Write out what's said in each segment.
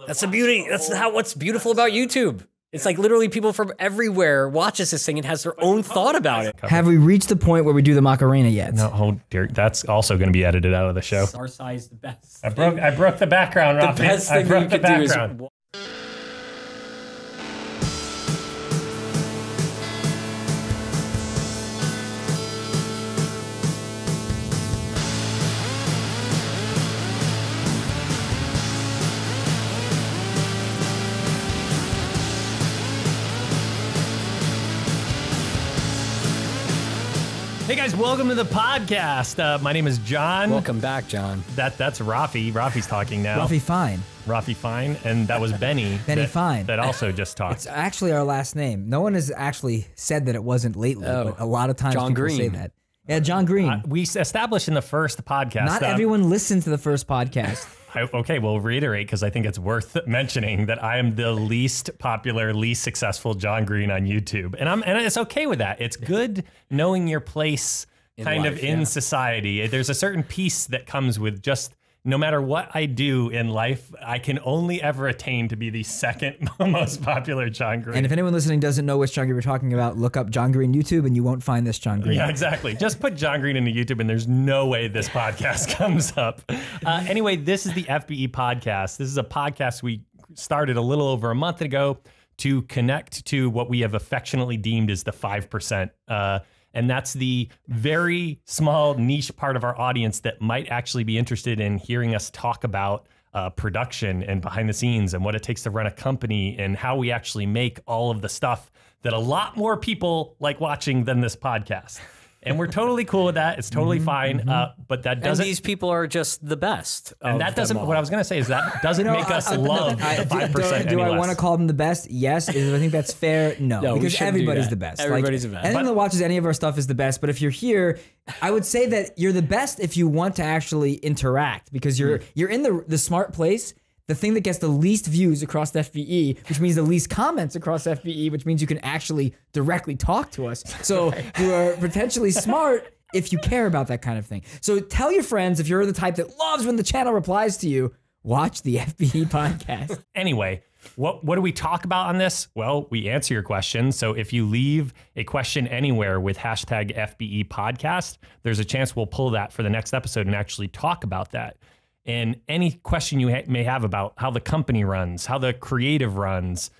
That's the beauty. That's what's beautiful about YouTube. It's like literally people from everywhere watches this thing and has their own thought about it. Have we reached the point where we do the Macarena yet? No, oh dear, that's also going to be edited out of the show. Our size the best. I broke the background, Rafi. The best thing you could do is. Hey guys, welcome to the podcast. My name is John. Welcome back, John. That's Rafi. Rafi's talking now. Rafi Fine. Rafi Fine, and that was Benny. Benny Fine. That also just talked. It's actually our last name. No one has actually said that it wasn't lately, but a lot of times John people Green. say that. Yeah, John Green. We established in the first podcast. Not everyone listened to the first podcast. Okay, we'll reiterate because I think it's worth mentioning that I am the least popular, least successful John Green on YouTube, and it's okay with that. It's good knowing your place in society. There's a certain peace that comes with just no matter what I do in life, I can only ever attain to be the second most popular John Green. And if anyone listening doesn't know which John Green we're talking about, look up John Green YouTube and you won't find this John Green. Yeah, exactly. Just put John Green into YouTube and there's no way this podcast comes up. Anyway, this is the FBE Podcast. This is a podcast we started a little over a month ago to connect to what we have affectionately deemed as the 5%. And that's the very small niche part of our audience that might actually be interested in hearing us talk about production and behind the scenes and what it takes to run a company and how we actually make all of the stuff that a lot more people like watching than this podcast. And we're totally cool with that. It's totally fine. But that doesn't. And these people are just the best. And that doesn't. What I was going to say is that doesn't make us love the 5%. Do I want to call them the best? Yes. I think that's fair. No, because everybody's the best. Everybody's the best. Anyone that watches any of our stuff is the best. But if you're here, I would say that you're the best if you want to actually interact because you're in the smart place. The thing that gets the least views across the FBE, which means the least comments across FBE, which means you can actually directly talk to us. So you are potentially smart if you care about that kind of thing. So tell your friends, if you're the type that loves when the channel replies to you, watch the FBE Podcast. Anyway, what do we talk about on this? Well, we answer your questions. So if you leave a question anywhere with hashtag FBE Podcast, there's a chance we'll pull that for the next episode and actually talk about that. And any question you may have about how the company runs, how the creative runs,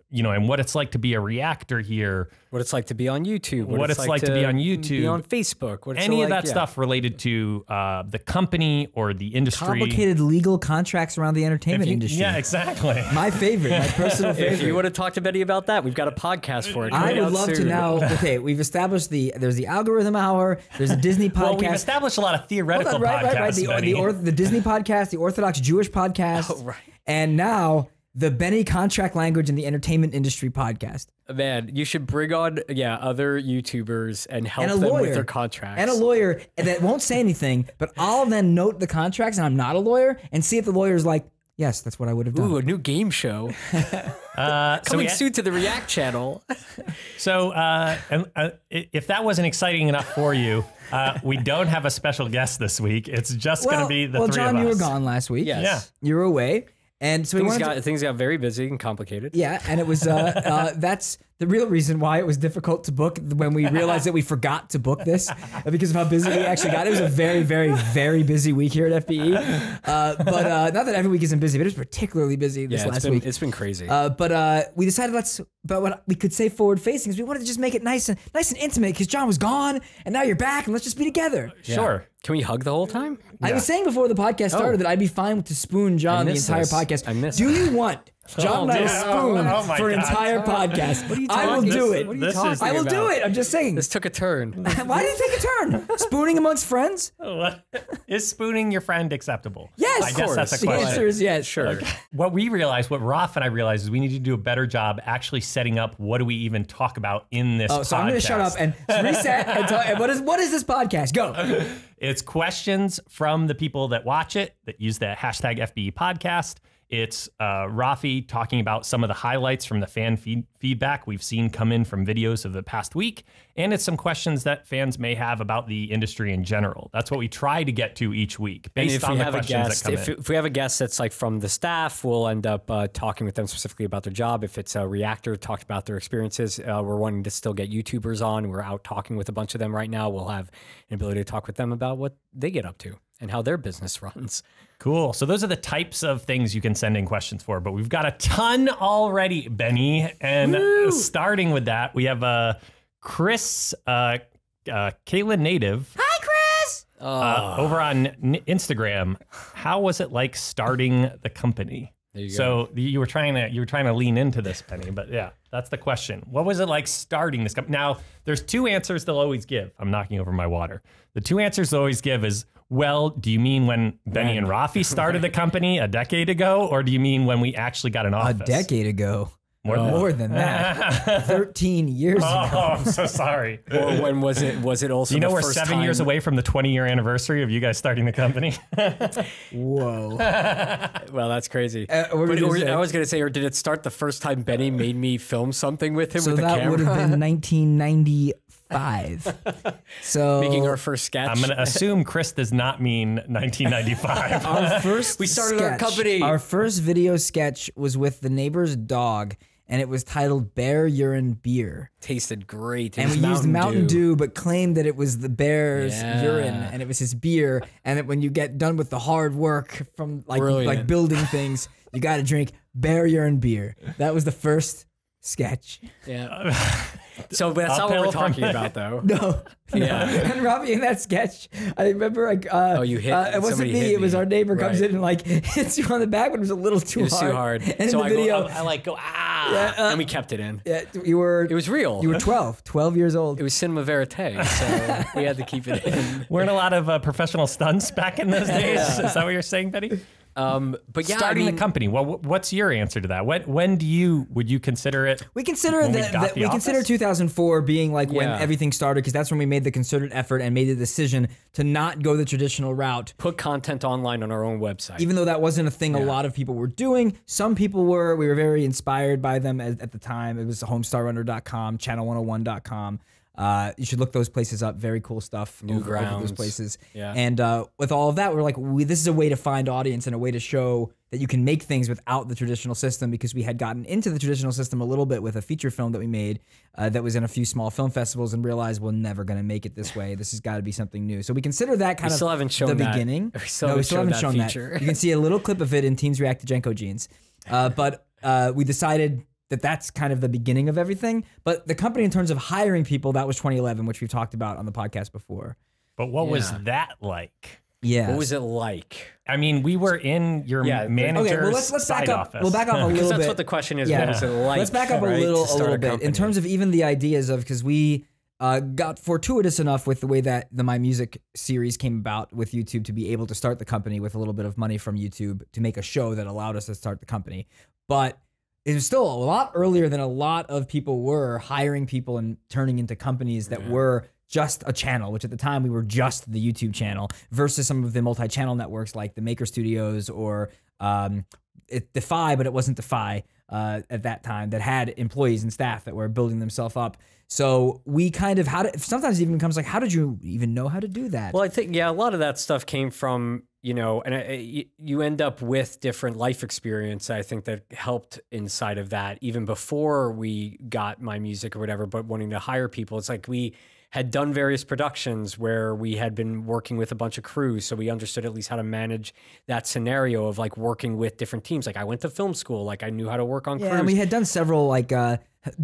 and what it's like to be a reactor here. What it's like to be on YouTube. What it's like to be on YouTube. Be on Facebook. Any of that stuff related to the company or the industry. Complicated legal contracts around the entertainment industry. Yeah, exactly. My favorite, my personal favorite. If you want to talk to Betty about that, we've got a podcast for it. I would love to now. Okay, we've established there's the algorithm hour. There's a Disney podcast. Well, we've established a lot of theoretical podcasts. Right. The Disney podcast, the Orthodox Jewish podcast. Oh, right. And now the Benny Contract Language in the Entertainment Industry podcast. Man, you should bring on other YouTubers and help them with their contracts. And a lawyer that won't say anything, but I'll then note the contracts, and I'm not a lawyer, and see if the lawyer's like, yes, that's what I would have done. Ooh, a new game show. Coming soon to the React channel. So if that wasn't exciting enough for you, we don't have a special guest this week. It's just going to be the three of us. Well, John, you were gone last week. Yes. Yeah. You were away. And so things got very busy and complicated. Yeah, and it was that's the real reason why it was difficult to book when we realized that we forgot to book this because of how busy we actually got. It was a very, very, very busy week here at FBE. But not that every week isn't busy, but it was particularly busy this last week. It's been crazy. But we decided but what we could say forward facing is we wanted to just make it nice and intimate because John was gone and now you're back and let's just be together. Yeah. Sure. Can we hug the whole time? I was saying before the podcast started that I'd be fine to spoon John the entire podcast. Do you want John and I spoon for an entire podcast? What are you talking? I will do it. What are you talking about? I will do it. I'm just saying. This took a turn. Why did it take a turn? Spooning amongst friends? Is spooning your friend acceptable? Yes, I guess that's a question. The answer is yes. Sure. Okay. What Raf and I realized is we need to do a better job actually setting up what do we even talk about in this podcast. So I'm going to shut up and reset and tell what is this podcast? Go. It's questions from the people that watch it, that use the hashtag FBE Podcast. It's Rafi talking about some of the highlights from the fan feedback we've seen come in from videos of the past week, and it's some questions that fans may have about the industry in general. That's what we try to get to each week based on the questions that come in. If we have a guest that's like from the staff, we'll end up talking with them specifically about their job. If it's a reactor, talked about their experiences. We're wanting to still get YouTubers on. We're out talking with a bunch of them right now. We'll have an ability to talk with them about what they get up to and how their business runs. Cool. So those are the types of things you can send in questions for, but we've got a ton already, Benny. And starting with that, we have Chris, Caitlin Native. Hi, Chris. Over on Instagram. How was it like starting the company? There you go. So you were trying to lean into this, Benny, but yeah, that's the question. What was it like starting this company? Now, there's two answers they'll always give. I'm knocking over my water. The two answers they'll always give is, well, do you mean when Benny and Rafi started the company a decade ago, or do you mean when we actually got an office? A decade ago. More than that. 13 years ago. Oh, I'm so sorry. Or when was it? Was it also? You know, the we're first 7 time? years away from the 20-year anniversary of you guys starting the company. Whoa. Well, that's crazy. What were you gonna say? I was going to say, or did it start the first time Benny made me film something with him So with the that camera? would have been 1995. So Making our first sketch. I'm going to assume Chris does not mean 1995. our first We started our company. Our first video sketch was with the neighbor's dog, and it was titled Bear Urine Beer. Tasted great. It And was we used Mountain Dew, but claimed that it was the bear's urine, and it was his beer. And that when you get done with the hard work from like building things, you got to drink Bear Urine Beer. That was the first sketch. Yeah. So but that's not what we're talking about, though. No. Yeah. And Rafi, in that sketch, I remember you hit. it wasn't somebody me. hit It was me. our neighbor comes Right. in and like hits you on the back, but it was a little too It was too hard. And So in the video, I like go Yeah, and we kept it in. yeah, you were. It was real. You were 12 years old. It was cinema verite, so we had to keep it in. Weren't a lot of professional stunts back in those days? Is that what you're saying, Betty? But yeah, Starting the company. Well, what's your answer to that? When would you consider it? We consider when we that got the we consider office? 2004 being like when Yeah. everything started, because that's when we made the concerted effort and made the decision to not go the traditional route. put content online on our own website. Even though that wasn't a thing a lot of people were doing, some people were. We were very inspired by them at the time. It was homestarrunner.com, channel101.com. You should look those places up. Very cool stuff over Newgrounds. those places. Yeah. And with all of that, we're like, this is a way to find audience and a way to show that you can make things without the traditional system, because we had gotten into the traditional system a little bit with a feature film that we made that was in a few small film festivals, and realized we're never going to make it this way. This has got to be something new. So we consider that kind of still haven't shown the that. beginning. We still No, haven't shown that that. feature. You can see a little clip of it in Teens React to Jenko Jeans. But we decided that that's kind of the beginning of everything. But the company, in terms of hiring people, that was 2011, which we've talked about on the podcast before. But what was Yeah. that like? Yeah. What was it like? I mean, we were in your Yeah, manager's Okay, well, let's back side up. office. We'll back up a Because little that's bit. what the question is. Yeah. What was it like? Let's back up right, a to little start bit. In company? terms of even the ideas of, because we got fortuitous enough with the way that the My Music series came about with YouTube to be able to start the company with a little bit of money from YouTube to make a show that allowed us to start the company. But it was still a lot earlier than a lot of people were hiring people and turning into companies that were just a channel, which at the time we were just the YouTube channel, versus some of the multi-channel networks like the Maker Studios or Defy, but it wasn't Defy at that time, that had employees and staff that were building themselves up. So we kind of sometimes it even becomes like, how did you even know how to do that? Well, I think, yeah, a lot of that stuff came from, and you end up with different life experience, I think, that helped inside of that, even before we got My Music or whatever, but wanting to hire people. It's like we had done various productions where we had been working with a bunch of crews, so we understood at least how to manage that scenario of like working with different teams. Like I went to film school, like I knew how to work on crews. Yeah, and we had done several like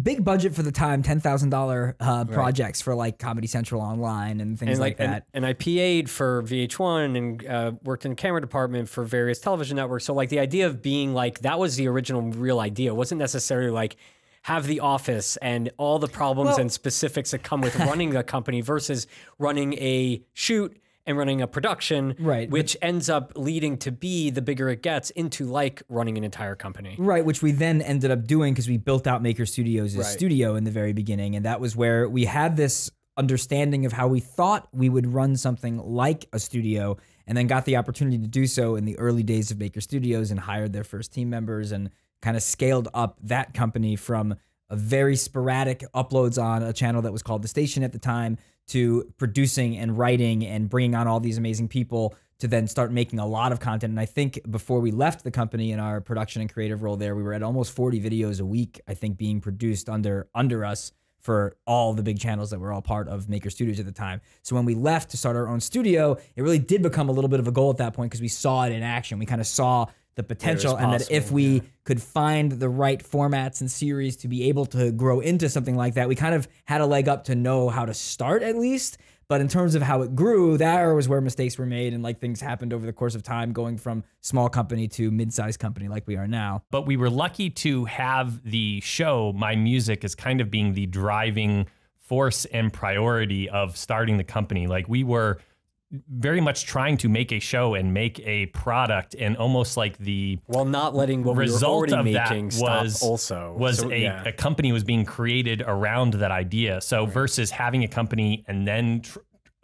big budget for the time, $10,000 projects for like Comedy Central Online and things like that. And I PA'd for VH1 and worked in the camera department for various television networks. So like the idea of being like, that was the original real idea. It wasn't necessarily like have the office and all the problems and specifics that come with running a company versus running a shoot and running a production, Right. which ends up leading to be, the bigger it gets, into like running an entire company. Right, which we then ended up doing because we built out Maker Studios' Right. studio in the very beginning. And that was where we had this understanding of how we thought we would run something like a studio, and then got the opportunity to do so in the early days of Maker Studios and hired their first team members and kind of scaled up that company from very sporadic uploads on a channel that was called The Station at the time, to producing and writing and bringing on all these amazing people to then start making a lot of content. And I think before we left the company in our production and creative role there, we were at almost 40 videos a week, I think, being produced under us for all the big channels that were all part of Maker Studios at the time. So when we left to start our own studio, it really did become a little bit of a goal at that point, because we saw it in action. We kind of saw the potential, and that if we could find the right formats and series to be able to grow into something like that, we kind of had a leg up to know how to start at least. But in terms of how it grew, that was where mistakes were made, and like things happened over the course of time, going from small company to mid-sized company like we are now. But we were lucky to have the show, My Music, as kind of being the driving force and priority of starting the company. Like, we were very much trying to make a show and make a product, and almost like the not letting what result we were already of making that stop was a company was being created around that idea. So versus having a company and then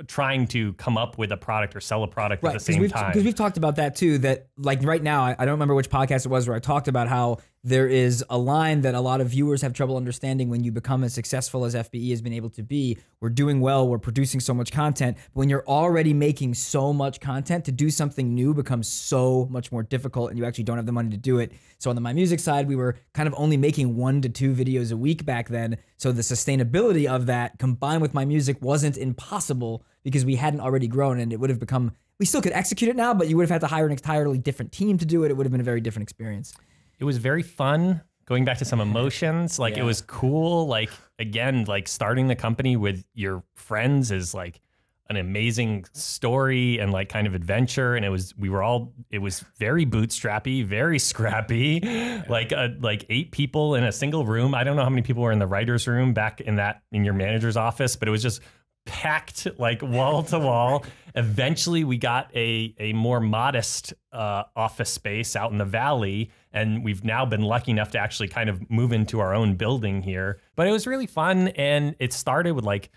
trying to come up with a product or sell a product at the same time. Because we've talked about that too, that like right now, I don't remember which podcast it was where I talked about how there is a line that a lot of viewers have trouble understanding when you become as successful as FBE has been able to be. We're doing well, we're producing so much content. But when you're already making so much content, to do something new becomes so much more difficult, and you actually don't have the money to do it. So on the My Music side, we were kind of only making 1 to 2 videos a week back then. So the sustainability of that combined with My Music wasn't impossible, because we hadn't already grown, and it would have become, we still could execute it now, but you would have had to hire an entirely different team to do it. It would have been a very different experience. It was very fun, going back to some emotions. Like, it was cool. Like, again, like starting the company with your friends is like an amazing story and like kind of adventure. And it was very bootstrappy, very scrappy, like 8 people in a single room. I don't know how many people were in the writer's room back in your manager's office, but it was just packed like wall to wall. Eventually we got a more modest office space out in the valley, and we've now been lucky enough to actually kind of move into our own building here. But it was really fun, and it started with like,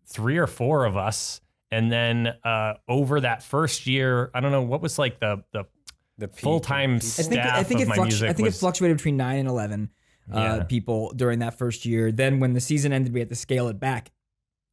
3 or 4 of us, and then over that first year, I don't know what was like the full-time staff of My Music. I think it fluctuated between 9 and 11 people during that first year. Then when the season ended, we had to scale it back,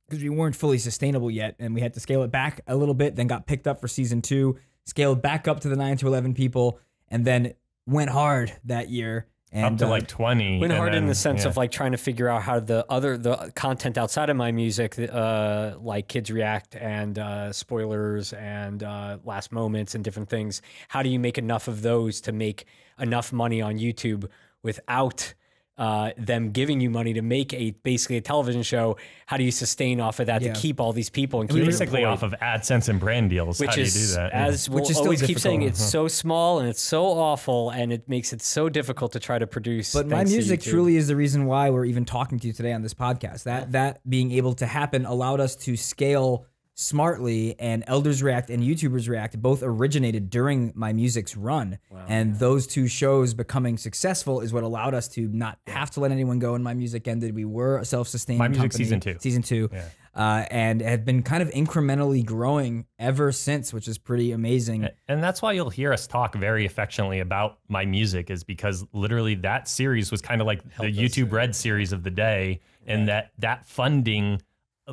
because we weren't fully sustainable yet, and we had to scale it back a little bit, then got picked up for season 2, scaled back up to the 9 to 11 people, and then went hard that year. And, up to like 20. Went hard in the sense of like trying to figure out how the content outside of My Music, like Kids React and spoilers and last moments and different things. How do you make enough of those to make enough money on YouTube without them giving you money to make basically a television show? How do you sustain off of that to keep all these people and keep basically off of AdSense and brand deals? How do you do that? As we'll always keep saying, it's so small and it's so awful, and it makes it so difficult to try to produce. But My Music truly is the reason why we're even talking to you today on this podcast. That being able to happen allowed us to scale smartly, and Elders React and YouTubers React both originated during My Music's run. Wow. And those 2 shows becoming successful is what allowed us to not have to let anyone go, and My Music ended. We were a self-sustaining company. My Music season 2. And have been kind of incrementally growing ever since, which is pretty amazing. And that's why you'll hear us talk very affectionately about My Music, is because literally that series was kind of like the YouTube Red series of the day, and that funding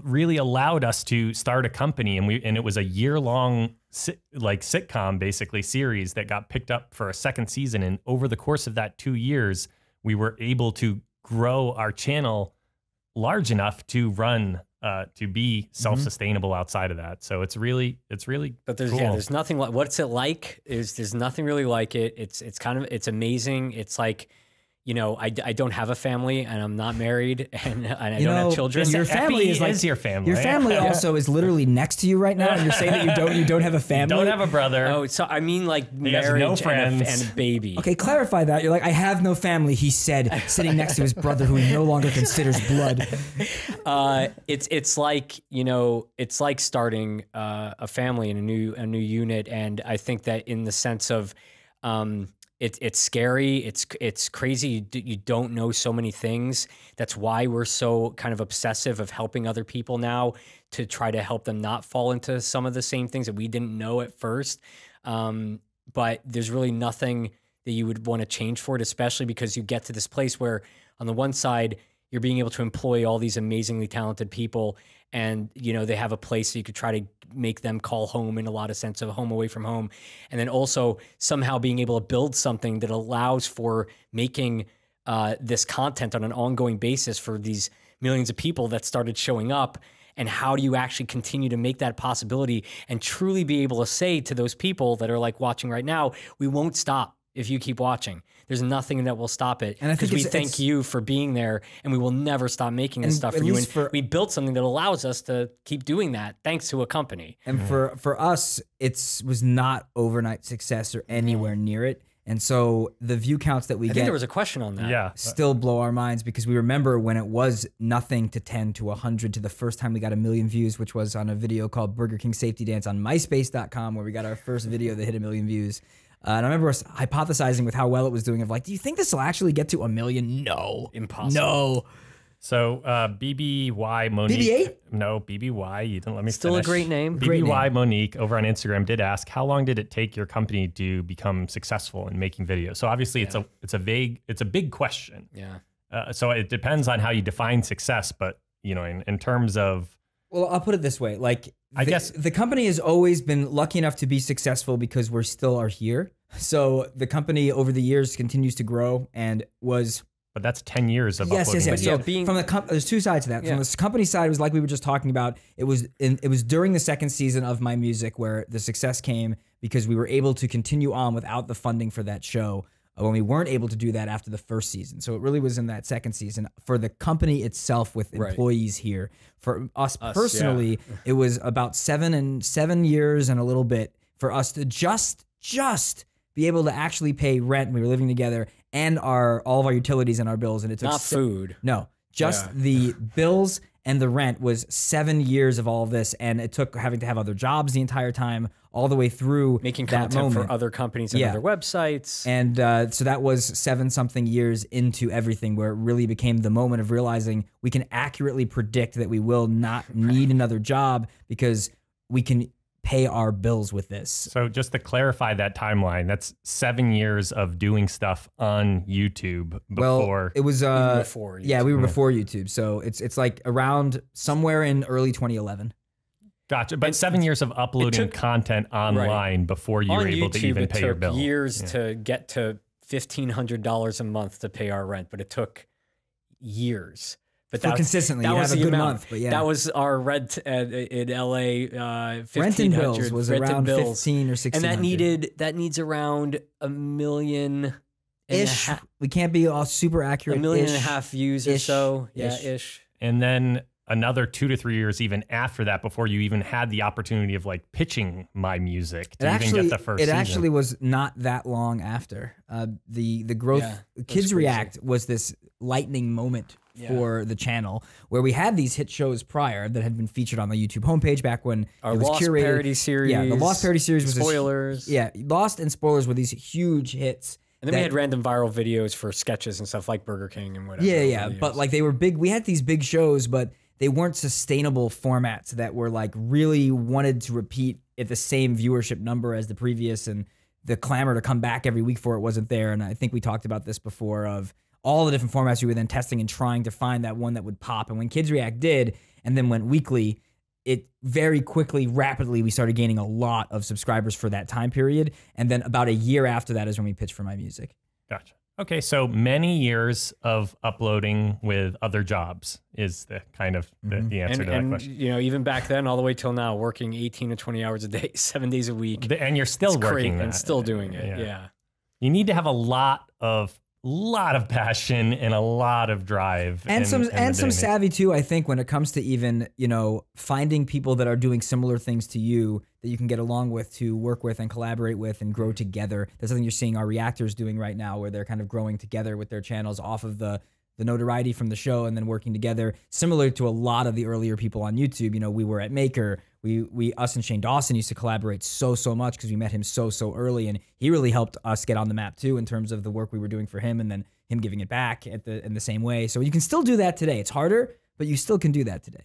really allowed us to start a company, and it was a year-long sitcom basically series that got picked up for a 2nd season. And over the course of that 2 years, we were able to grow our channel large enough to run to be self-sustainable outside of that. So it's really but there's cool. There's nothing like what's it like. There's nothing really like it. It's amazing. It's like, I don't have a family, and I'm not married, and I don't have children. Your family is your family. Your family also is literally next to you right now, and you're saying that you don't have a family. Don't have a brother. Oh, so I mean like marriage no friends. and a baby. Okay, clarify that. You're like, I have no family, he said, sitting next to his brother who he no longer considers blood. It's like, it's like starting a family in a new unit, and I think that in the sense of it's scary. It's crazy. You don't know so many things. That's why we're so kind of obsessive of helping other people now, to try to help them not fall into some of the same things that we didn't know at first. But there's really nothing that you would want to change for it, especially because you get to this place where on the one side, you're being able to employ all these amazingly talented people, and they have a place so you could try to make them call home in a lot of sense of home away from home. And then also somehow being able to build something that allows for making this content on an ongoing basis for these millions of people that started showing up. And how do you actually continue to make that possibility and truly be able to say to those people that are like watching right now, we won't stop if you keep watching. There's nothing that will stop it. And I think we thank you for being there, and we will never stop making this stuff for you. And we built something that allows us to keep doing that thanks to a company. And for us, it was not overnight success or anywhere near it. And so the view counts that we get, I think there was a question on that. Yeah, still blow our minds, because we remember when it was nothing to 10 to 100 to the first time we got 1 million views, which was on a video called Burger King Safety Dance on MySpace.com, where we got our first video that hit 1 million views. And I remember us hypothesizing with how well it was doing of like, do you think this will actually get to 1 million? No. Impossible. No. So BBY Monique. BB-8? No, BBY. You didn't let me Still finish. a great name. BBY Monique over on Instagram did ask, how long did it take your company to become successful in making videos? So obviously it's a big question. Yeah. So it depends on how you define success, but in terms of, well, I'll put it this way. Like, I guess the company has always been lucky enough to be successful because we still are here. So the company over the years continues to grow and was. But that's 10 years of yes. uploading. So from there's two sides to that. From the company side, it was like we were just talking about. It was during the second season of My Music where the success came, because we were able to continue on without the funding for that show when we weren't able to do that after the first season. So it really was in that second season for the company itself with employees here. For us personally, it was about 7 years and a little bit for us to just be able to actually pay rent. We were living together, and all of our utilities and our bills, and it took not food. No, just the bills and the rent was 7 years of all of this, and it took having to have other jobs the entire time, all the way through making that content moment for other companies and other websites. And so that was 7-something years into everything, where it really became the moment of realizing we can accurately predict that we will not need another job because we can pay our bills with this. So just to clarify that timeline, that's 7 years of doing stuff on YouTube before. Well, it was before YouTube. Yeah, we were before YouTube. So it's like around somewhere in early 2011. Gotcha. But 7 years of uploading content online before you were able to even pay your bill. It took years to get to $1,500 a month to pay our rent, but it took years. But that consistently, you have a good month. But that was our rent in LA. Rent and bills was around 15 or 16. And that needs around 1 million ish. We can't be all super accurate. 1.5 million views or so. Yeah, ish. And then another 2 to 3 years even after that, before you even had the opportunity of like pitching My Music to even get the first season. It actually was not that long after. The growth, Kids React was this lightning moment for the channel, where we had these hit shows prior that had been featured on the YouTube homepage back when our it was Lost curated. Parody series. Yeah, the Lost Parody series was Spoilers. Lost and Spoilers were these huge hits. And then we had random viral videos for sketches and stuff like Burger King and whatever. Yeah. But like they were big. We had these big shows, but they weren't sustainable formats that were like really wanted to repeat at the same viewership number as the previous, and the clamor to come back every week for it wasn't there. And I think we talked about this before of all the different formats we were then testing and trying to find that one that would pop. And when Kids React did, and then went weekly, it very quickly, rapidly, we started gaining a lot of subscribers for that time period. And then about a year after that is when we pitched for My Music. Gotcha. Okay, so many years of uploading with other jobs is the kind of the answer to that question. Even back then, all the way till now, working 18 to 20 hours a day, 7 days a week. And you're still working that. And still doing it, yeah. You need to have a lot of passion and a lot of drive and some savvy too. I think when it comes to even finding people that are doing similar things to you that you can get along with, to work with and collaborate with and grow together. That's something you're seeing our reactors doing right now, where they're kind of growing together with their channels off of the notoriety from the show, and then working together, similar to a lot of the earlier people on YouTube. We were at Maker. Us and Shane Dawson used to collaborate so much because we met him so early, and he really helped us get on the map too in terms of the work we were doing for him, and then him giving it back in the same way. So you can still do that today. It's harder, but you still can do that today.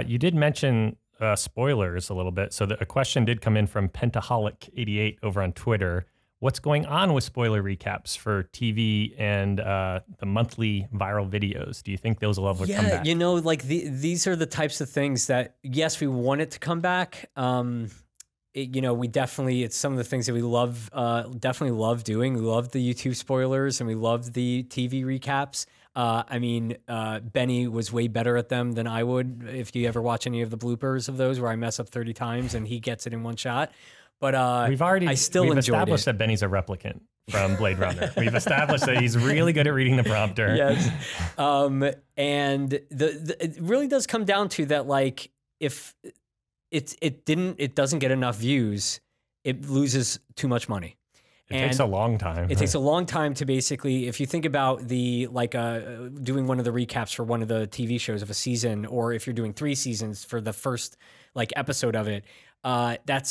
You did mention spoilers a little bit. So a question did come in from Pentaholic88 over on Twitter. what's going on with spoiler recaps for TV and the monthly viral videos? Do you think those will ever come back? You know, like these are the types of things that, yes, we want it to come back. You know, it's some of the things that we love, definitely love doing. We love the YouTube spoilers and we love the TV recaps. I mean, Benny was way better at them than I would. If you ever watch any of the bloopers of those where I mess up 30 times and he gets it in one shot. But we've established that Benny's a replicant from Blade Runner. We've established that he's really good at reading the prompter. Yes. And it really does come down to that, like, if it doesn't get enough views, it loses too much money. It takes a long time. It takes a long time to basically, if you think about doing one of the recaps for one of the TV shows of a season, or if you're doing 3 seasons for the first episode of it,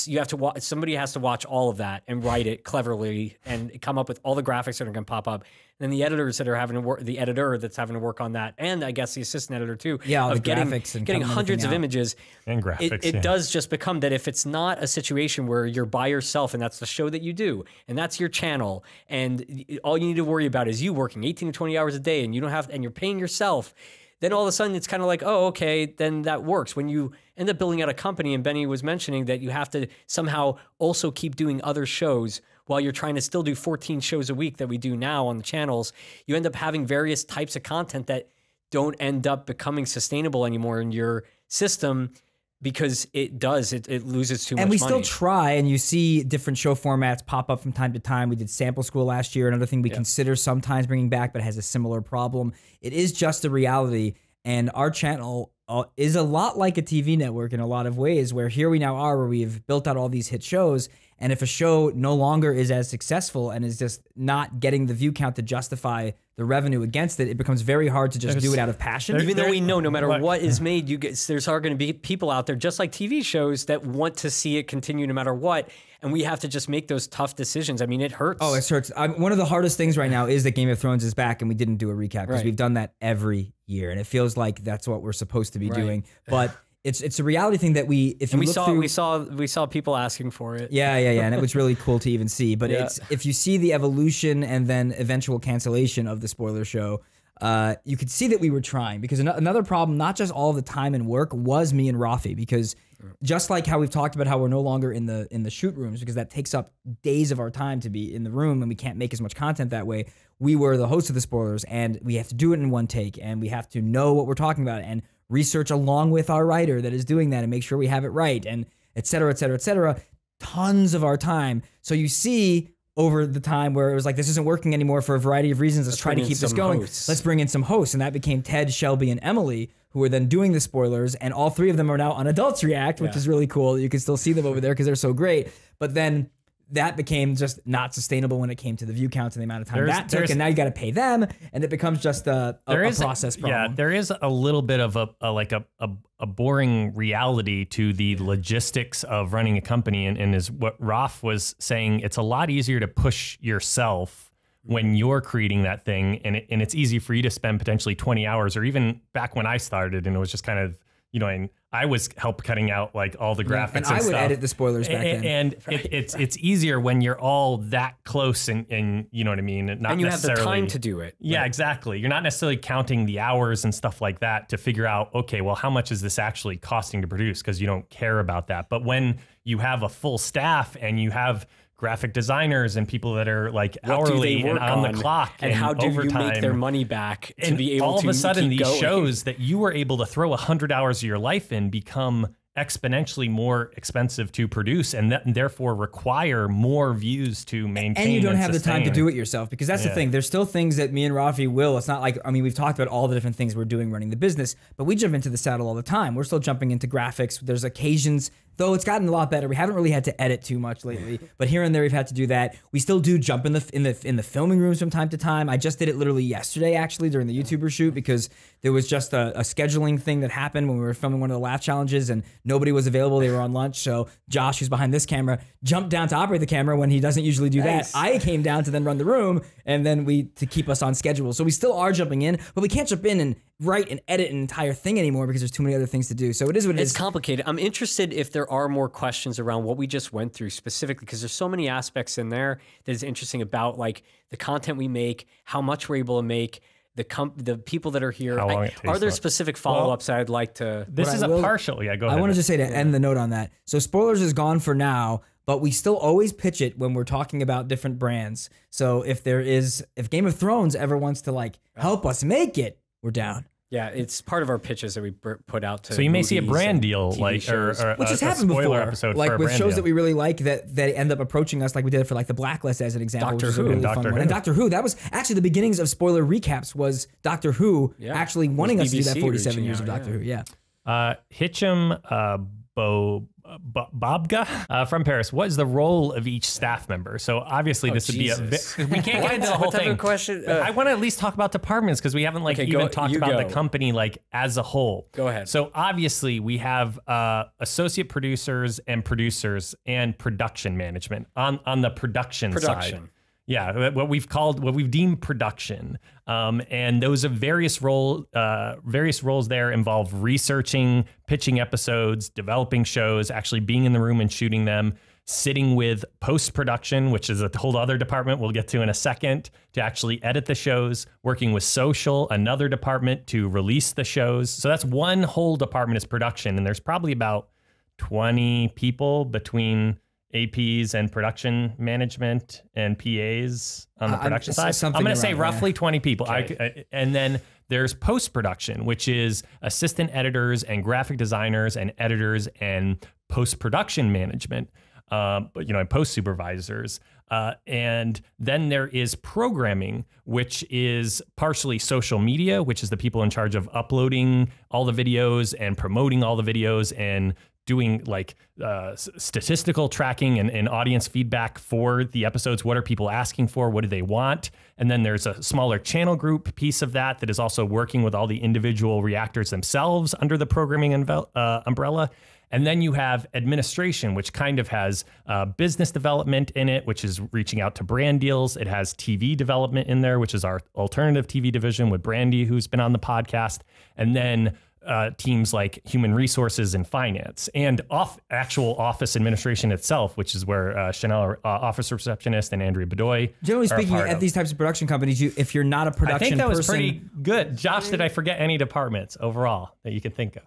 you have to watch. Somebody has to watch all of that and write it cleverly and come up with all the graphics that are going to pop up. And then the editors that are having to work, the editor that's having to work on that, and I guess the assistant editor too. Yeah, of the graphics and getting hundreds of images and graphics. It does just become that if it's not a situation where you're by yourself and that's the show that you do and that's your channel and all you need to worry about is you working 18 to 20 hours a day and you're paying yourself. Then all of a sudden it's kind of like, oh, okay, then that works. When you end up building out a company, and Benny was mentioning that you have to somehow also keep doing other shows while you're trying to still do 14 shows a week that we do now on the channels, you end up having various types of content that don't end up becoming sustainable anymore in your system because it loses too much money. And we still try, and you see different show formats pop up from time to time. We did Sample School last year, another thing we consider sometimes bringing back, but has a similar problem. It is just a reality, and our channel is a lot like a TV network in a lot of ways, where here we now are, where we've built out all these hit shows, and if a show no longer is as successful and is just not getting the view count to justify the revenue against it, it becomes very hard to just do it out of passion. Even though we know no matter what is made, there's going to be people out there, just like TV shows, that want to see it continue no matter what. And we have to just make those tough decisions. I mean, it hurts. Oh, it hurts. One of the hardest things right now is that Game of Thrones is back and we didn't do a recap because we've done that every year. And it feels like that's what we're supposed to be doing. But it's a reality thing that we saw people asking for it. Yeah. And it was really cool to even see. But if you see the evolution and then eventual cancellation of the spoiler show, you could see that we were trying, because another problem, not just all the time and work, was me and Rafi, because just like how we've talked about how we're no longer in the shoot rooms because that takes up days of our time to be in the room and we can't make as much content that way. We were the host of the spoilers and we have to do it in one take and we have to know what we're talking about and research along with our writer that is doing that and make sure we have it right, and et cetera, et cetera, et cetera. Tons of our time. So you see over the time where it was like, this isn't working anymore for a variety of reasons. Let's try to keep this going. Let's bring in some hosts. And that became Ted, Shelby, and Emily, who were then doing the spoilers. And all 3 of them are now on Adults React, which is really cool. You can still see them over there because they're so great. But then that became just not sustainable when it came to the view counts and the amount of time that took. And now you got to pay them. And it becomes just a process problem. Yeah, there is a little bit of a boring reality to the logistics of running a company. And is what Raf was saying, it's a lot easier to push yourself when you're creating that thing. And it's easy for you to spend potentially 20 hours, or even back when I started and it was just kind of, and I was cutting out like all the graphics and I would stuff. edit the spoilers back then. And it's easier when you're all that close and you know what I mean? And you have the time to do it. Yeah, exactly. You're not necessarily counting the hours and stuff like that to figure out, okay, well, how much is this actually costing to produce? Because you don't care about that. But when you have a full staff and you have graphic designers and people that are like hourly and on the clock and how do overtime, you make their money back to and be able to all of a sudden keep these going. shows that you were able to throw 100 hours of your life in become exponentially more expensive to produce and therefore require more views to maintain. And you don't have sustain. the time to do it yourself, because that's the thing. There's still things that me and Rafi will. It's not like, I mean, we've talked about all the different things we're doing running the business, but we jump into the saddle all the time. We're still jumping into graphics. There's occasions, though it's gotten a lot better. We haven't really had to edit too much lately, but here and there we've had to do that. We still do jump in the filming rooms from time to time. I just did it literally yesterday, actually, during the YouTuber shoot, because there was just a scheduling thing that happened when we were filming one of the laugh challenges and nobody was available. They were on lunch. So Josh, who's behind this camera, jumped down to operate the camera when he doesn't usually do that. I came down to then run the room and then to keep us on schedule. So we still are jumping in, but we can't jump in write and edit an entire thing anymore because there's too many other things to do. So it is what it is. It's complicated. I'm interested if there are more questions around what we just went through specifically, because there's so many aspects in there that is interesting about like the content we make, how much we're able to make, the people that are here. Are there specific follow-ups I'd like to? This is a partial. Yeah, go ahead. I want to just say to end the note on that. So spoilers is gone for now, but we still always pitch it when we're talking about different brands. So if Game of Thrones ever wants to like help us make it, we're down. Yeah, it's part of our pitches that we put out to. So you may see a brand deal, like or which has happened before, episode like with shows that we really like that end up approaching us, like we did for like The Blacklist as an example. Doctor Who, really fun one. And Doctor Who, that was actually the beginnings of spoiler recaps. Was Doctor Who actually wanting us to do that 47 years of Doctor Who? Yeah. Hitcham Babga from Paris. What is the role of each staff member? So obviously this would be we can't get into the whole thing. Question? I want to at least talk about departments because we haven't even talked about the company like as a whole. Go ahead. So obviously we have associate producers and production management on the production side. Yeah, what we've deemed production, and those are various roles there involve researching, pitching episodes, developing shows, actually being in the room and shooting them, sitting with post-production, which is a whole other department we'll get to in a second, to actually edit the shows, working with social, another department to release the shows. So that's one whole department is production, and there's probably about 20 people between APs and production management and PAs on the production side. I'm going to say roughly 20 people. Okay. And then there's post-production, which is assistant editors and graphic designers and editors and post-production management, and post supervisors. And then there is programming, which is partially social media, which is the people in charge of uploading all the videos and promoting all the videos and doing like statistical tracking and audience feedback for the episodes. What are people asking for? What do they want? And then there's a smaller channel group piece of that is also working with all the individual reactors themselves under the programming umbrella. And then you have administration, which kind of has business development in it, which is reaching out to brand deals. It has TV development in there, which is our alternative TV division with Brandy, who's been on the podcast. And then teams like human resources and finance and actual office administration itself, which is where Chanel, office receptionist, and Andrea Bedoy. Generally speaking, at these types of production companies, if you're not a production person, I think that was pretty good. Josh, did I forget any departments overall that you can think of?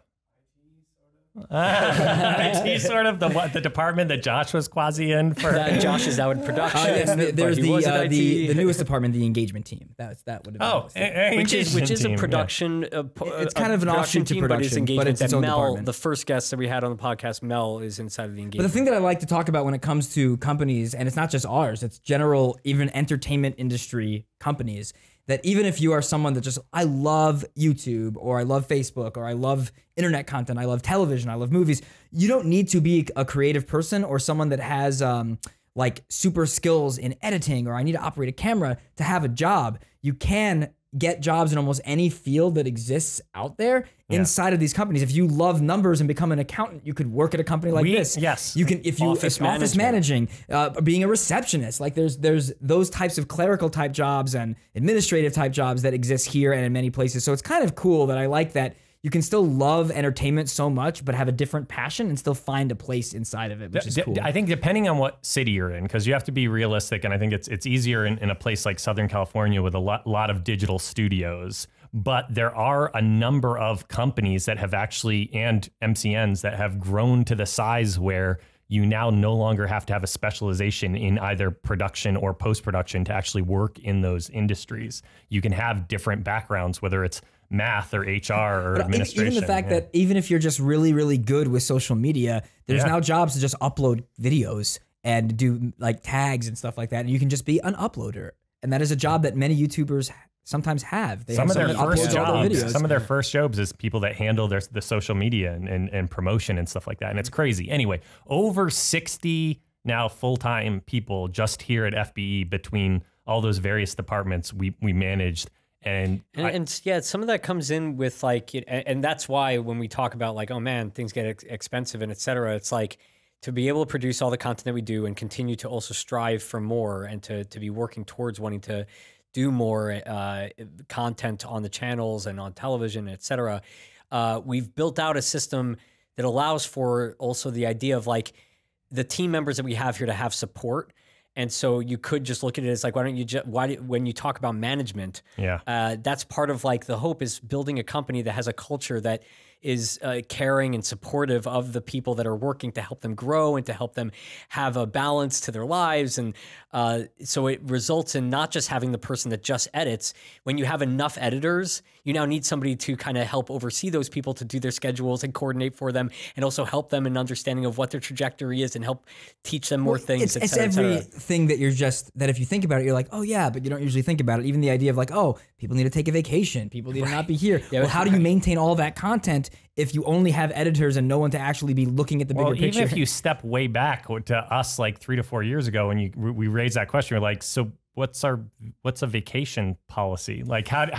IT sort of the department that Josh was quasi in for. Josh is out in production. There's the newest department, the engagement team. That would have been which is a production. It's kind of an offshoot to production, but it's its own Mel, department. the first guest that we had on the podcast, Mel, is inside of the engagement. But the thing that I like to talk about when it comes to companies, and it's not just ours, it's general, even entertainment industry companies, that even if you are someone that just, I love YouTube or I love Facebook or I love internet content, I love television, I love movies, you don't need to be a creative person or someone that has like super skills in editing or I need to operate a camera to have a job. You can get jobs in almost any field that exists out there inside of these companies. If you love numbers and become an accountant, you could work at a company like this. Yes. You can, if office managing, being a receptionist, like there's those types of clerical type jobs and administrative type jobs that exist here and in many places. So it's kind of cool that I like that you can still love entertainment so much, but have a different passion and still find a place inside of it, which is cool. I think depending on what city you're in, because you have to be realistic, and I think it's easier in a place like Southern California with a lot of digital studios. But there are a number of companies that have actually, and MCNs that have grown to the size where you now no longer have to have a specialization in either production or post-production to actually work in those industries. You can have different backgrounds, whether it's math or HR or administration. Even the fact that even if you're just really, really good with social media, there's now jobs to just upload videos and do like tags and stuff like that. And you can just be an uploader. And that is a job that many YouTubers sometimes have. Some of their first jobs is people that handle the social media and promotion and stuff like that. And it's crazy. Anyway, over 60 now full-time people just here at FBE between all those various departments we managed. And some of that comes in with like, and that's why when we talk about like, oh man, things get expensive and et cetera, it's like to be able to produce all the content that we do and continue to also strive for more and to be working towards wanting to do more content on the channels and on television, et cetera, we've built out a system that allows for also the idea of like the team members that we have here to have support. And so you could just look at it as like, why don't you just, when you talk about management, that's part of like the hope is building a company that has a culture that is caring and supportive of the people that are working to help them grow and to help them have a balance to their lives. And so it results in not just having the person that just edits. When you have enough editors, you now need somebody to kind of help oversee those people to do their schedules and coordinate for them and also help them in understanding of what their trajectory is and help teach them more things, it's everything that you're that if you think about it, you're like, oh yeah, but you don't usually think about it. Even the idea of like, oh, people need to take a vacation. People need to not be here. Yeah, well, how do you maintain all that content if you only have editors and no one to actually be looking at the bigger picture? Even if you step way back to us like 3 to 4 years ago and we raised that question, you're like, so what's a vacation policy? Like how do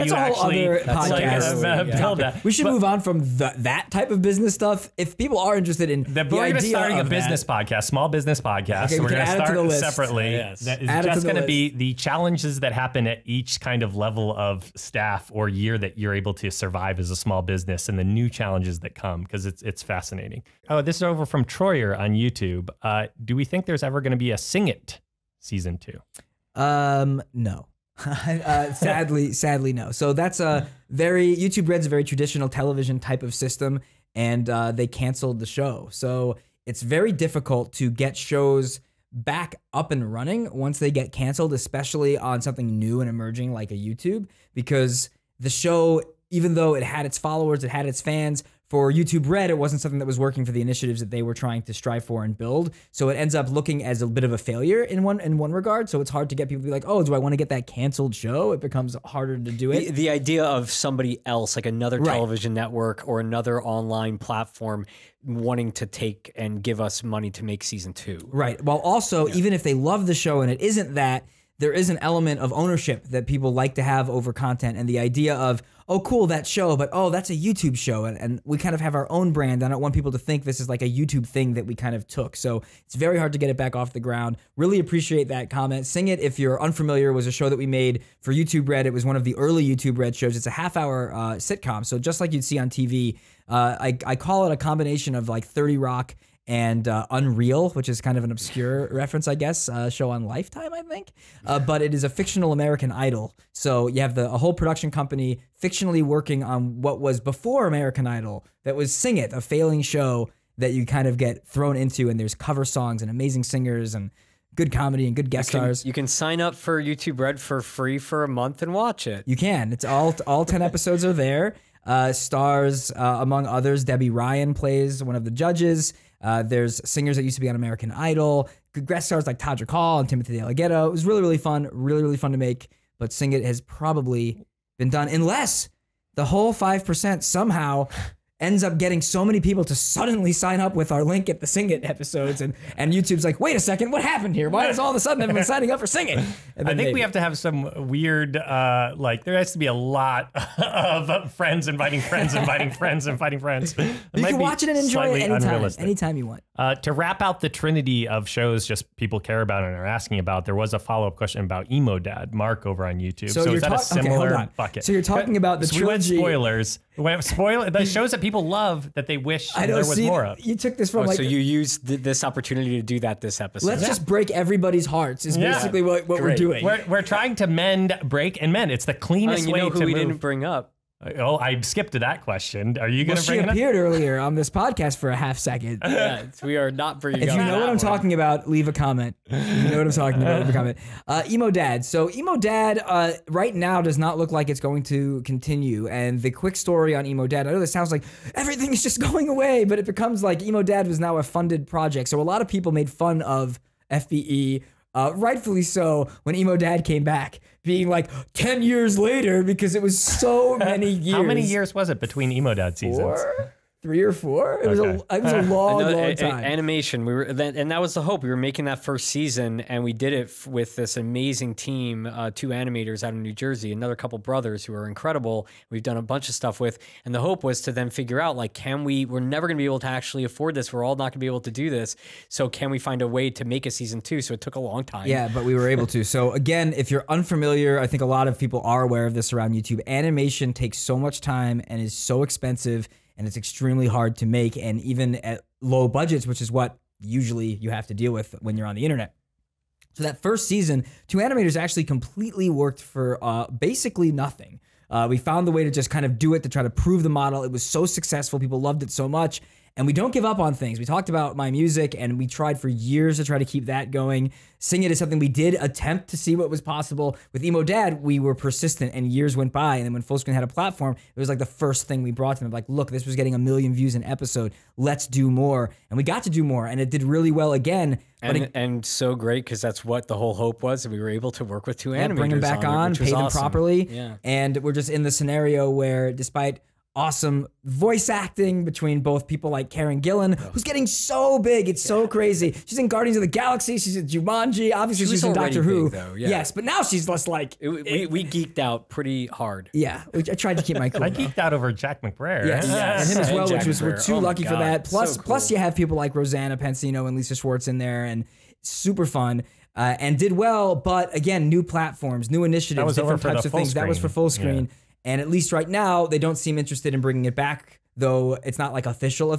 you actually build that? We should move on from that type of business stuff. If people are interested in we're going to start a business podcast, small business podcast. Okay, we're going to start separately. Yes. That is just going to be the challenges that happen at each kind of level of staff or year that you're able to survive as a small business and the new challenges that come, because it's fascinating. Oh, this is over from Troyer on YouTube. Do we think there's ever going to be a Sing It season 2? No. Sadly, no. So that's YouTube Red's a very traditional television type of system, and they canceled the show. So it's very difficult to get shows back up and running once they get canceled, especially on something new and emerging like a YouTube, because the show, even though it had its followers, it had its fans, for YouTube Red, it wasn't something that was working for the initiatives that they were trying to strive for and build. So it ends up looking as a bit of a failure in one regard. So it's hard to get people to be like, oh, do I want to get that canceled show? It becomes harder to do it. The idea of somebody else, like another television network or another online platform, wanting to take and give us money to make season 2. Right. Well, also, even if they love the show and it isn't that, there is an element of ownership that people like to have over content, and the idea of, oh, cool, that show, but oh, that's a YouTube show, and we kind of have our own brand. I don't want people to think this is like a YouTube thing that we kind of took. So it's very hard to get it back off the ground. Really appreciate that comment. Sing It, if you're unfamiliar, was a show that we made for YouTube Red. It was one of the early YouTube Red shows. It's a half-hour sitcom, so just like you'd see on TV. I call it a combination of like 30 Rock and Unreal, which is kind of an obscure reference, I guess, show on Lifetime, I think. But it is a fictional American Idol. So you have a whole production company fictionally working on what was before American Idol, that was Sing It, a failing show that you kind of get thrown into, and there's cover songs and amazing singers and good comedy and good guest stars. You can sign up for YouTube Red for free for a month and watch it. You can. It's all 10 episodes are there. Stars, among others, Debbie Ryan plays one of the judges. There's singers that used to be on American Idol. Good guest stars like Tadra Call and Timothy DeLaGhetto. It was really fun, really fun to make. But Sing It has probably been done, unless the whole 5% somehow ends up getting so many people to suddenly sign up with our link at the Sing It episodes, and YouTube's like, wait a second, what happened here? Why is all of a sudden everyone signing up for Sing It? I think we have to have some weird, like there has to be a lot of friends inviting friends, inviting friends, inviting friends. You can watch it and enjoy it anytime you want. To wrap out the trinity of shows just people care about and are asking about, there was a follow-up question about Emo Dad, Mark over on YouTube. So is that a similar bucket? So you're talking about the trilogy. We went spoilers. The shows that people love that they wish there was more of. You took this from so you used this opportunity to do that this episode. Let's just break everybody's hearts is basically what we're doing. We're trying to break and mend. It's the cleanest way to move. We didn't bring up. Oh, I skipped to that question. Are you going to bring it up? She appeared earlier on this podcast for a half second. Yeah, we are not bringing up. If you know what I'm talking about, leave a comment. If you know what I'm talking about, leave a comment. Emo Dad. So Emo Dad right now does not look like it's going to continue. And the quick story on Emo Dad, I know this sounds like everything is just going away, but it becomes like Emo Dad was now a funded project. So a lot of people made fun of FBE, rightfully so, when Emo Dad came back, being like 10 years later, because it was so many years. How many years was it between Emo Dad seasons? 3 or 4. It was Okay. it was a long time. Animation. And that was the hope. We were making that first season, and we did it with this amazing team, 2 animators out of New Jersey, another couple brothers who are incredible. We've done a bunch of stuff with, and the hope was to then figure out, like, we're never going to be able to actually afford this. We're all not going to be able to do this. So can we find a way to make a season 2? So it took a long time. Yeah, but we were able to. So again, if you're unfamiliar, I think a lot of people are aware of this around YouTube. Animation takes so much time and is so expensive, and it's extremely hard to make, and even at low budgets, which is what usually you have to deal with when you're on the internet. So that first season, 2 animators actually completely worked for basically nothing. We found the way to just kind of do it, to try to prove the model. It was so successful. People loved it so much. And we don't give up on things. We talked about my music, and we tried for years to try to keep that going. Sing It is something we did attempt to see what was possible. With Emo Dad, we were persistent, and years went by. And then when Fullscreen had a platform, it was like the first thing we brought to them. Like, look, this was getting 1 million views an episode. Let's do more. And we got to do more, and it did really well again. And so great, because that's what the whole hope was. And we were able to work with 2 animators. Bring them back on, pay them properly. Yeah. And we're just in the scenario where, despite awesome voice acting between both people like Karen Gillan, who's getting so big, it's so crazy. She's in Guardians of the Galaxy, she's in Jumanji, obviously she's in Doctor Who. Though, yeah. Yes, but now she's less like... We geeked out pretty hard. Yeah, I tried to keep my cool. I geeked out over Jack McBrayer. Yes, and him as well, which was, we're too lucky for that. Plus, so cool. plus you have people like Rosanna Pansino and Lisa Schwartz in there, and super fun. And did well, but again, new platforms, new initiatives, different types of things. That was for full screen. Yeah. And at least right now, they don't seem interested in bringing it back, though it's not like official.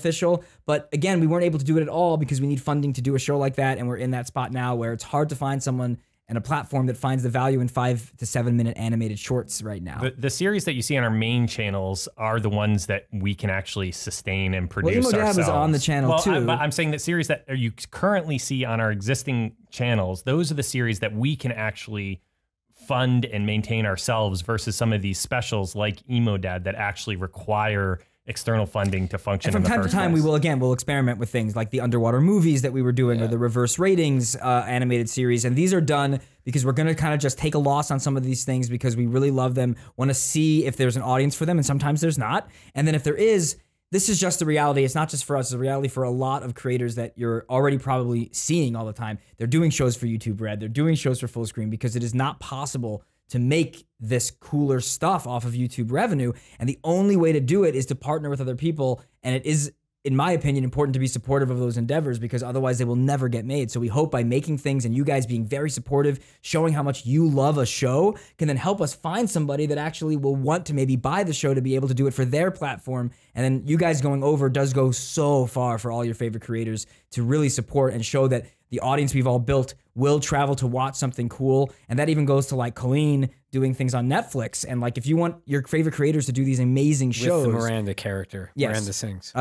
But again, we weren't able to do it at all because we need funding to do a show like that. And we're in that spot now where it's hard to find someone and a platform that finds the value in 5 to 7 minute animated shorts right now. The series that you see on our main channels are the ones that we can actually sustain and produce Emo Dad ourselves. was on the channel too. I'm saying that series that you currently see on our existing channels, those are the series that we can actually fund and maintain ourselves versus some of these specials like Emo Dad that actually require external funding to function. And from time to time, we'll experiment with things like the underwater movies that we were doing, or the reverse ratings animated series. And these are done because we're going to kind of just take a loss on some of these things because we really love them, want to see if there's an audience for them, and sometimes there's not. And then if there is, this is just the reality. It's not just for us. It's a reality for a lot of creators that you're already probably seeing all the time. They're doing shows for YouTube Red. They're doing shows for Fullscreen because it is not possible to make this cooler stuff off of YouTube revenue. And the only way to do it is to partner with other people. And it is, in my opinion, important to be supportive of those endeavors because otherwise they will never get made. So we hope by making things and you guys being very supportive, showing how much you love a show, can then help us find somebody that actually will want to maybe buy the show to be able to do it for their platform. And then you guys going over does go so far for all your favorite creators to really support and show that the audience we've all built will travel to watch something cool. And that even goes to like Colleen doing things on Netflix. And like, if you want your favorite creators to do these amazing shows. With the Miranda character. Yes. Miranda sings.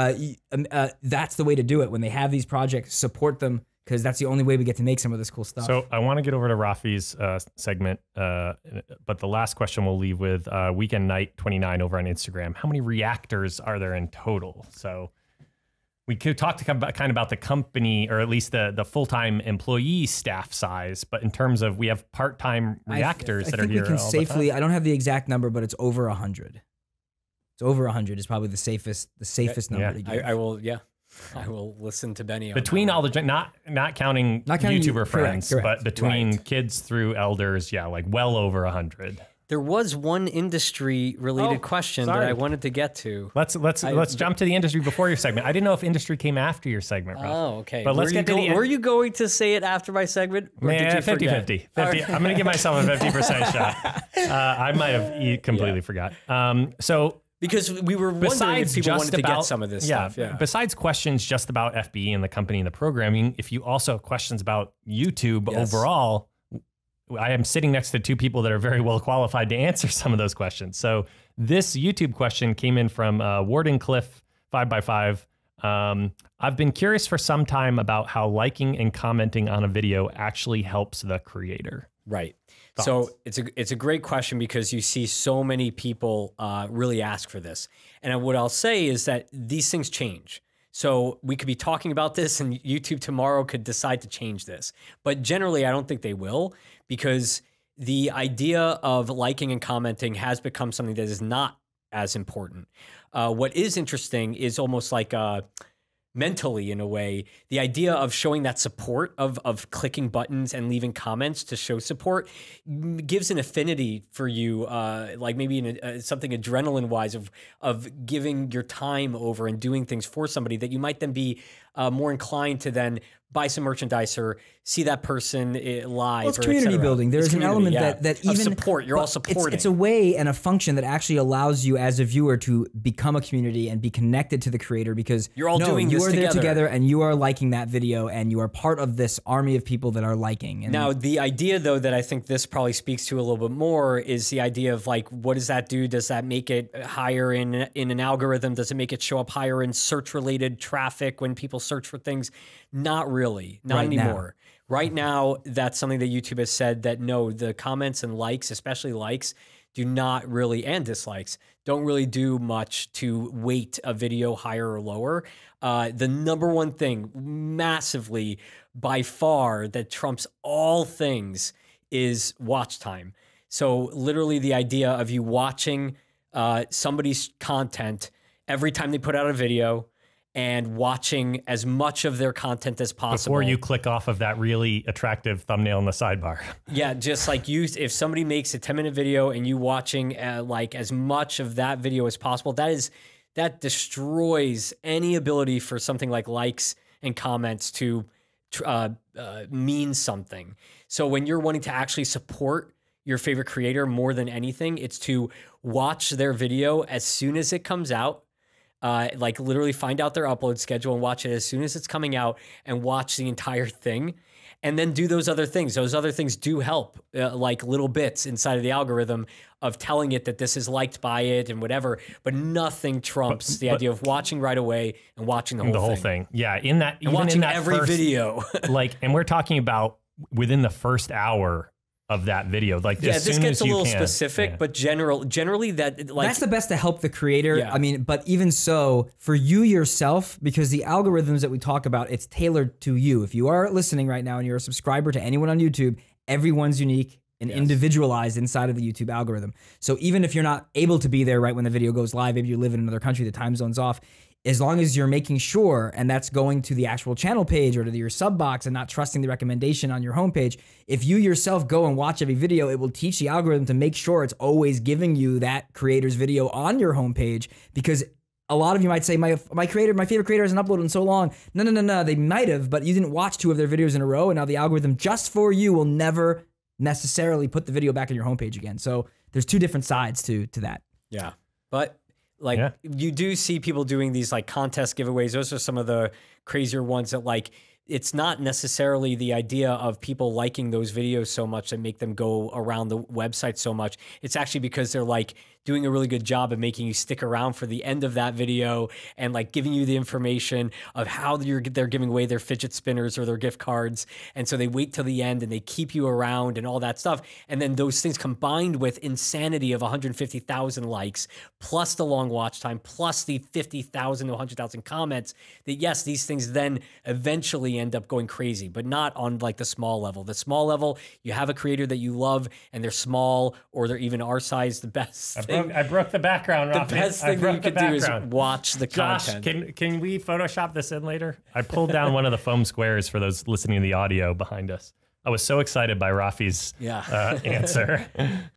That's the way to do it. When they have these projects, support them because that's the only way we get to make some of this cool stuff. So I want to get over to Rafi's segment. But the last question we'll leave with Weekend Night 29 over on Instagram. How many reactors are there in total? So we could talk kind of about the company, or at least the full-time employee staff size. But in terms of, we have part-time reactors that are here all the time. I think we can safely, I don't have the exact number, but it's over 100. It's over 100 is probably the safest number to give. I will listen to Benny. Between all the, not counting YouTuber friends, correct. But between kids through elders, like well over 100. There was one industry-related question that I wanted to get to. Let's jump to the industry before your segment. I didn't know if industry came after your segment, Ralph. Oh, okay. But let's get to the Were you going to say it after my segment? Or did you 50-50. I'm going to give myself a 50% shot. I might have completely forgot. Because we were wondering if people wanted to get some of this stuff. Yeah. Besides questions just about FBE and the company and the programming, if you also have questions about YouTube overall, I am sitting next to 2 people that are very well qualified to answer some of those questions. So this YouTube question came in from Wardenclyffe 5x5. I've been curious for some time about how liking and commenting on a video actually helps the creator. Right. Thoughts? So it's a great question because you see so many people really ask for this. And what I'll say is that these things change. So we could be talking about this and YouTube tomorrow could decide to change this. But generally, I don't think they will because the idea of liking and commenting has become something that is not as important. What is interesting is almost like mentally, in a way, the idea of showing that support of clicking buttons and leaving comments to show support gives an affinity for you, like maybe in something adrenaline wise of giving your time over and doing things for somebody that you might then be more inclined to then buy some merchandise or see that person live. Well, it's community building. There's an element that even support. You're all supporting. It's a way and a function that actually allows you as a viewer to become a community and be connected to the creator, because you're all doing this there together and you are liking that video and you are part of this army of people that are liking. And now, the idea though that I think this probably speaks to a little bit more is the idea of like, what does that do? Does that make it higher in an algorithm? Does it make it show up higher in search related traffic when people search for things? Not really, not anymore. Right now, that's something that YouTube has said that no, the comments and likes, especially likes, do not really, and dislikes, don't really do much to weight a video higher or lower. The number one thing massively by far that trumps all things is watch time. So literally the idea of you watching somebody's content every time they put out a video, and watching as much of their content as possible. Before you click off of that really attractive thumbnail in the sidebar. Yeah, just like if somebody makes a 10-minute video and you watching like as much of that video as possible, that destroys any ability for something like likes and comments to mean something. So when you're wanting to actually support your favorite creator more than anything, it's to watch their video as soon as it comes out. Like literally find out their upload schedule and watch it as soon as it's coming out and watch the entire thing, and then do those other things. Those other things do help, like little bits inside of the algorithm of telling it that this is liked by it and whatever, but nothing trumps the idea of watching right away and watching the whole thing. Yeah. In that, and watching every video. Like, and we're talking about within the first hour of that video, like yeah, this gets a little specific, but generally that like that's the best to help the creator. Yeah. I mean, but even so, for you yourself, because the algorithms that we talk about, it's tailored to you. If you are listening right now and you're a subscriber to anyone on YouTube, everyone's unique and individualized inside of the YouTube algorithm. So even if you're not able to be there right when the video goes live, maybe you live in another country, the time zone's off, as long as you're making sure, and that's going to the actual channel page or to your sub box and not trusting the recommendation on your homepage, if you yourself go and watch every video, it will teach the algorithm to make sure it's always giving you that creator's video on your homepage, because a lot of you might say, my favorite creator hasn't uploaded in so long. No. They might have, but you didn't watch 2 of their videos in a row, and now the algorithm just for you will never necessarily put the video back on your homepage again. So there's 2 different sides to that. Yeah, but like you do see people doing these like contest giveaways. Those are some of the crazier ones that like, it's not necessarily the idea of people liking those videos so much that make them go around the website so much. It's actually because they're like doing a really good job of making you stick around for the end of that video and like giving you the information of how they're giving away their fidget spinners or their gift cards. And so they wait till the end and they keep you around and all that stuff. And then those things combined with insanity of 150,000 likes, plus the long watch time, plus the 50,000 to 100,000 comments, that yes, these things then eventually end up going crazy, but not on like the small level. The small level, you have a creator that you love and they're small or they're even our size, the best thing. I broke the background, Rafi. The best thing that you could do is watch the content. Josh, can we Photoshop this in later? I pulled down one of the foam squares for those listening to the audio behind us. I was so excited by Rafi's answer.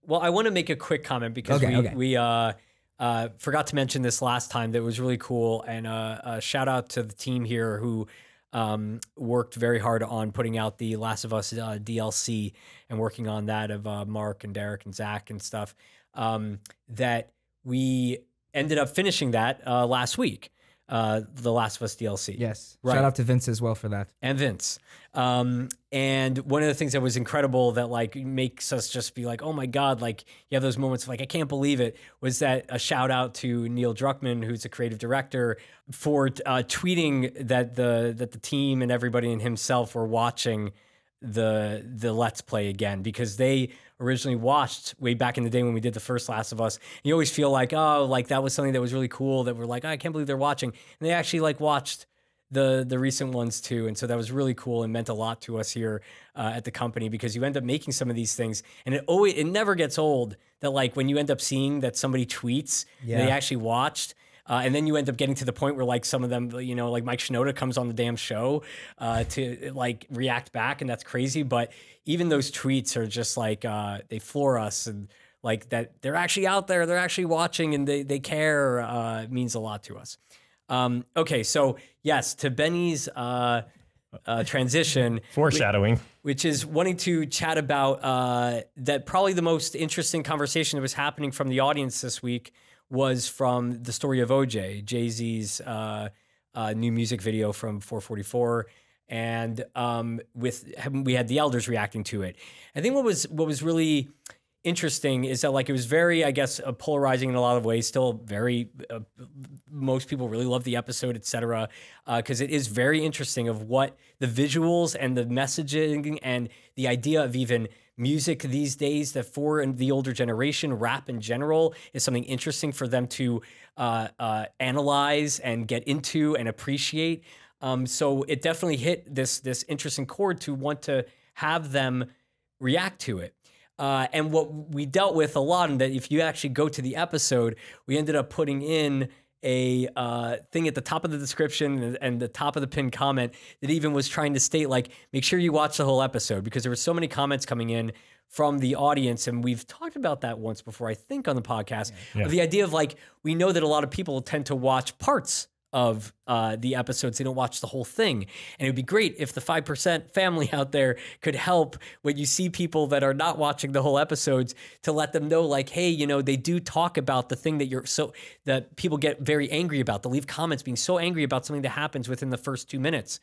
Well, I want to make a quick comment because we forgot to mention this last time. That was really cool. And a shout out to the team here who worked very hard on putting out the Last of Us DLC and working on that of Mark and Derek and Zach and stuff. That we ended up finishing that last week, the Last of Us DLC. Yes. Right. Shout out to Vince as well for that. And Vince. And one of the things that was incredible that like makes us just be like, oh my God, like you have those moments of like, I can't believe it, was that a shout out to Neil Druckmann, who's a creative director, for tweeting that the team and everybody and himself were watching the Let's Play again, because they originally watched way back in the day when we did the first Last of Us. And you always feel like, oh, like that was something that was really cool that we're like, oh, I can't believe they're watching. And they actually like watched the recent ones too. And so that was really cool and meant a lot to us here at the company, because you end up making some of these things, and it never gets old that like when you end up seeing that somebody tweets they actually watched. And then you end up getting to the point where like some of them, you know, like Mike Shinoda comes on the damn show to like react back, and that's crazy. But even those tweets are just like they floor us, and like that they're actually out there, they're actually watching, and they care means a lot to us. Okay, so yes, to Benny's transition. Foreshadowing. Which is wanting to chat about that probably the most interesting conversation that was happening from the audience this week was from the story of OJ, JayZ's new music video from 444. And we had the elders reacting to it. I think what was really interesting is that like it was very, I guess, polarizing in a lot of ways. Still very, most people really love the episode, etc. Because it is very interesting of what the visuals and the messaging and the idea of even music these days, that for the older generation, rap in general is something interesting for them to analyze and get into and appreciate. So it definitely hit this interesting chord to want to have them react to it. And what we dealt with a lot, and that if you actually go to the episode, we ended up putting in a thing at the top of the description and the top of the pinned comment that even was trying to state like, make sure you watch the whole episode, because there were so many comments coming in from the audience. And we've talked about that once before, I think, on the podcast, of the idea of like, we know that a lot of people tend to watch parts of the episodes. They don't watch the whole thing. And it would be great if the 5% family out there could help when you see people that are not watching the whole episodes, to let them know like, hey, you know, they do talk about the thing that people get very angry about. They'll leave comments being so angry about something that happens within the first 2 minutes.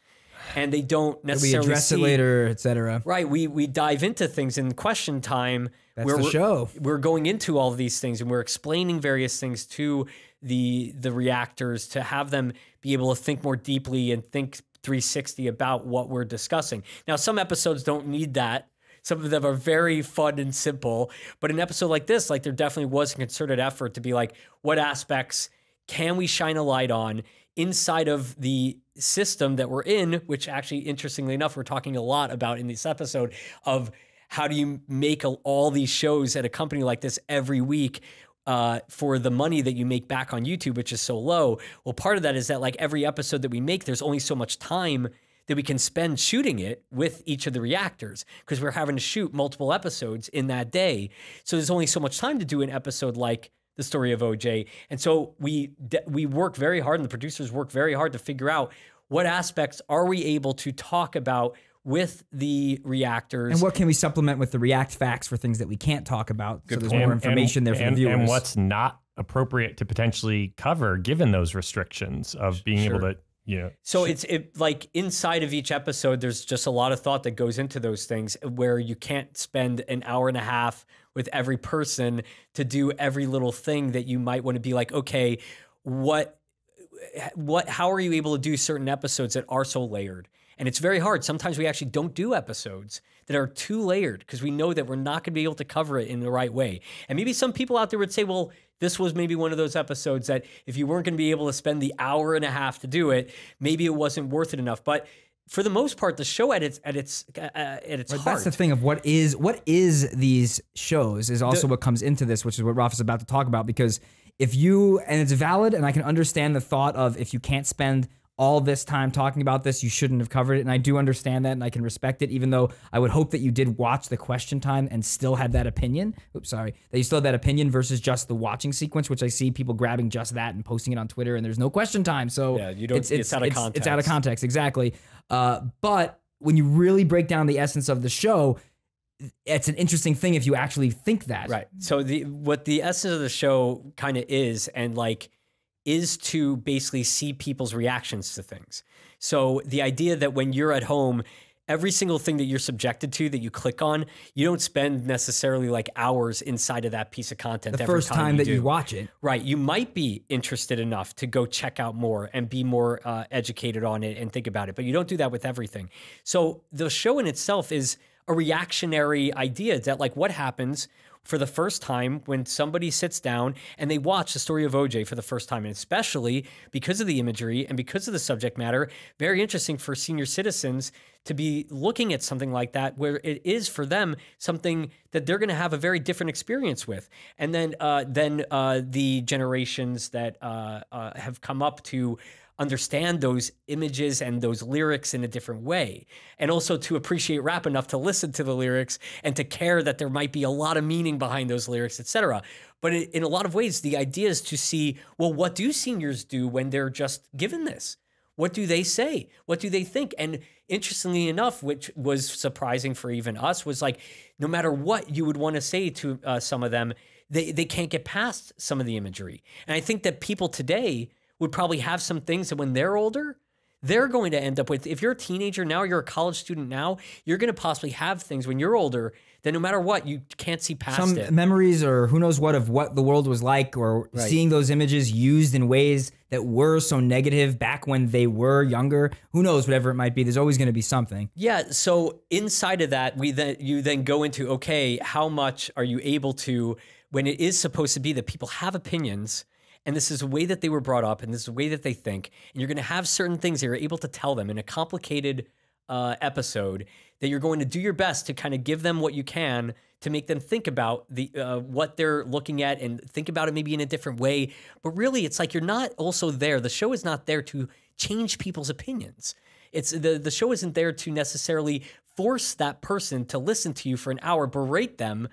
And they don't necessarily we address it later, etc. Right. We dive into things in question time. That's the show. We're going into all of these things, and we're explaining various things to the reactors to have them be able to think more deeply and think 360 about what we're discussing. Now, some episodes don't need that. Some of them are very fun and simple. But an episode like this, like there definitely was a concerted effort to be like, what aspects can we shine a light on inside of the system that we're in, which actually, interestingly enough, we're talking a lot about in this episode of how do you make all these shows at a company like this every week for the money that you make back on YouTube, which is so low. Well, part of that is that like every episode that we make, there's only so much time that we can spend shooting it with each of the reactors, because we're having to shoot multiple episodes in that day. So there's only so much time to do an episode like the story of OJ. And so we work very hard, and the producers work very hard to figure out what aspects are we able to talk about with the reactors. And what can we supplement with the react facts for things that we can't talk about, so there's more information there for the viewers. And what's not appropriate to potentially cover given those restrictions of being able to, you know. So it's like inside of each episode, there's just a lot of thought that goes into those things, where you can't spend an hour and a half with every person to do every little thing that you might want to be like, okay, how are you able to do certain episodes that are so layered? And it's very hard. Sometimes we actually don't do episodes that are too layered, because we know that we're not going to be able to cover it in the right way. And maybe some people out there would say, well, this was maybe one of those episodes that if you weren't going to be able to spend the hour and a half to do it, maybe it wasn't worth it enough. But for the most part, the show at its heart. That's the thing of what is these shows is also what comes into this, which is what Rafi's about to talk about. Because if you, and it's valid, and I can understand the thought of if you can't spend all this time talking about this, you shouldn't have covered it. And I do understand that, and I can respect it, even though I would hope that you did watch the question time and still had that opinion. Oops, sorry. That you still had that opinion versus just the watching sequence, which I see people grabbing just that and posting it on Twitter, and there's no question time. So yeah, you don't, it's out of context. It's out of context, exactly. But when you really break down the essence of the show, it's an interesting thing if you actually think that. Right. So what the essence of the show kind of is, and like, is to basically see people's reactions to things. So the idea that when you're at home, every single thing that you're subjected to that you click on, you don't spend necessarily like hours inside of that piece of content. The first time that you watch it. Right. You might be interested enough to go check out more and be more educated on it and think about it, but you don't do that with everything. So the show in itself is a reactionary idea that like what happens for the first time when somebody sits down and they watch the story of OJ for the first time, and especially because of the imagery and because of the subject matter, very interesting for senior citizens to be looking at something like that, where it is for them something that they're going to have a very different experience with. And then the generations that have come up to understand those images and those lyrics in a different way, and also to appreciate rap enough to listen to the lyrics and to care that there might be a lot of meaning behind those lyrics, etc. But in a lot of ways, the idea is to see, well, what do seniors do when they're just given this? What do they say? What do they think? And interestingly enough, which was surprising for even us, was like, no matter what you would want to say to some of them, they can't get past some of the imagery. And I think that people today would probably have some things that when they're older, they're going to end up with. If you're a teenager now, you're a college student now, you're going to possibly have things when you're older that no matter what, you can't see past it. Some memories or who knows what of what the world was like, or seeing those images used in ways that were so negative back when they were younger. Who knows, whatever it might be, there's always going to be something. Yeah, so inside of that, you then go into, okay, how much are you able to, when it is supposed to be that people have opinions, and this is the way that they were brought up, and this is the way that they think, and you're going to have certain things that you're able to tell them in a complicated episode, that you're going to do your best to kind of give them what you can to make them think about the what they're looking at and think about it maybe in a different way. But really, it's like you're not also there. The show is not there to change people's opinions. It's the show isn't there to necessarily force that person to listen to you for an hour, berate them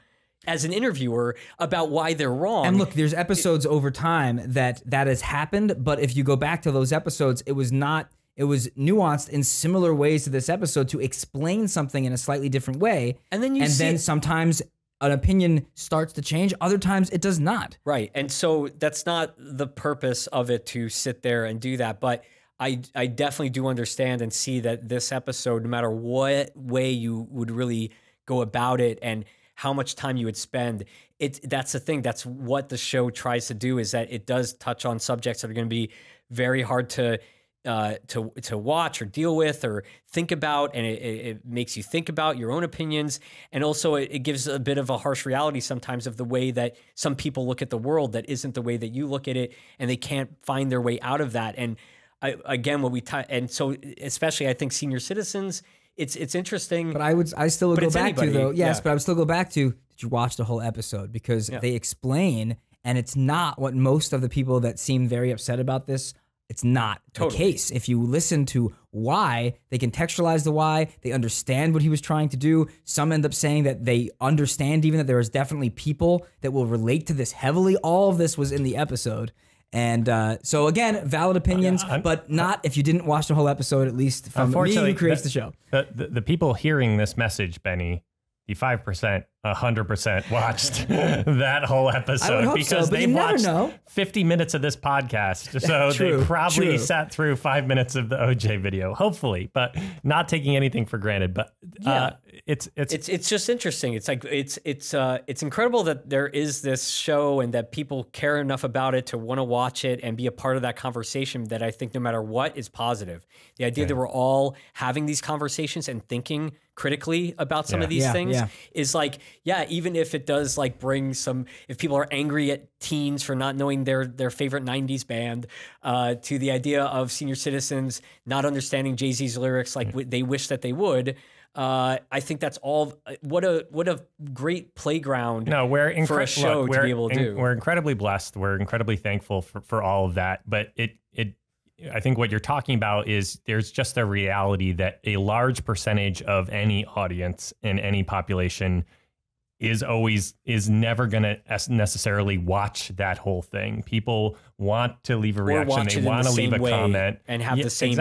as an interviewer about why they're wrong. And look, there's episodes over time that has happened, but if you go back to those episodes, it was nuanced in similar ways to this episode to explain something in a slightly different way. And then sometimes an opinion starts to change, other times it does not. Right. And so that's not the purpose of it, to sit there and do that. But I definitely do understand and see that this episode, no matter what way you would really go about it and how much time you would spend, that's the thing. That's what the show tries to do, is that it does touch on subjects that are going to be very hard to watch or deal with or think about, and it makes you think about your own opinions, and also it gives a bit of a harsh reality sometimes of the way that some people look at the world that isn't the way that you look at it, and they can't find their way out of that. And and so especially I think senior citizens, it's interesting. But I still would go back to, though. Yes, but I would still go back to, did you watch the whole episode? Because they explain, and it's not what most of the people that seem very upset about this, it's not the case. If you listen to why, they contextualize the why, they understand what he was trying to do. Some end up saying that they understand even that there is definitely people that will relate to this heavily. All of this was in the episode. And so again, valid opinions, but not if you didn't watch the whole episode, at least from me who creates the show. The people hearing this message, Benny, the 5%, 100% watched that whole episode, because they watched 50 minutes of this podcast. So they probably sat through 5 minutes of the OJ video, hopefully, but not taking anything for granted. But it's just interesting. It's like it's incredible that there is this show and that people care enough about it to want to watch it and be a part of that conversation, that I think no matter what is positive. The idea that we're all having these conversations and thinking critically about some of these things is like, even if it does like bring some, if people are angry at teens for not knowing their favorite 90s band, to the idea of senior citizens not understanding JayZ's lyrics like they wish that they would, I think that's all. What a great playground for a show to be able to do. We're incredibly blessed. We're incredibly thankful for all of that. But I think what you're talking about is there's just a reality that a large percentage of any audience in any population is never going to necessarily watch that whole thing. People want to leave a reaction. They want to leave a comment and have the same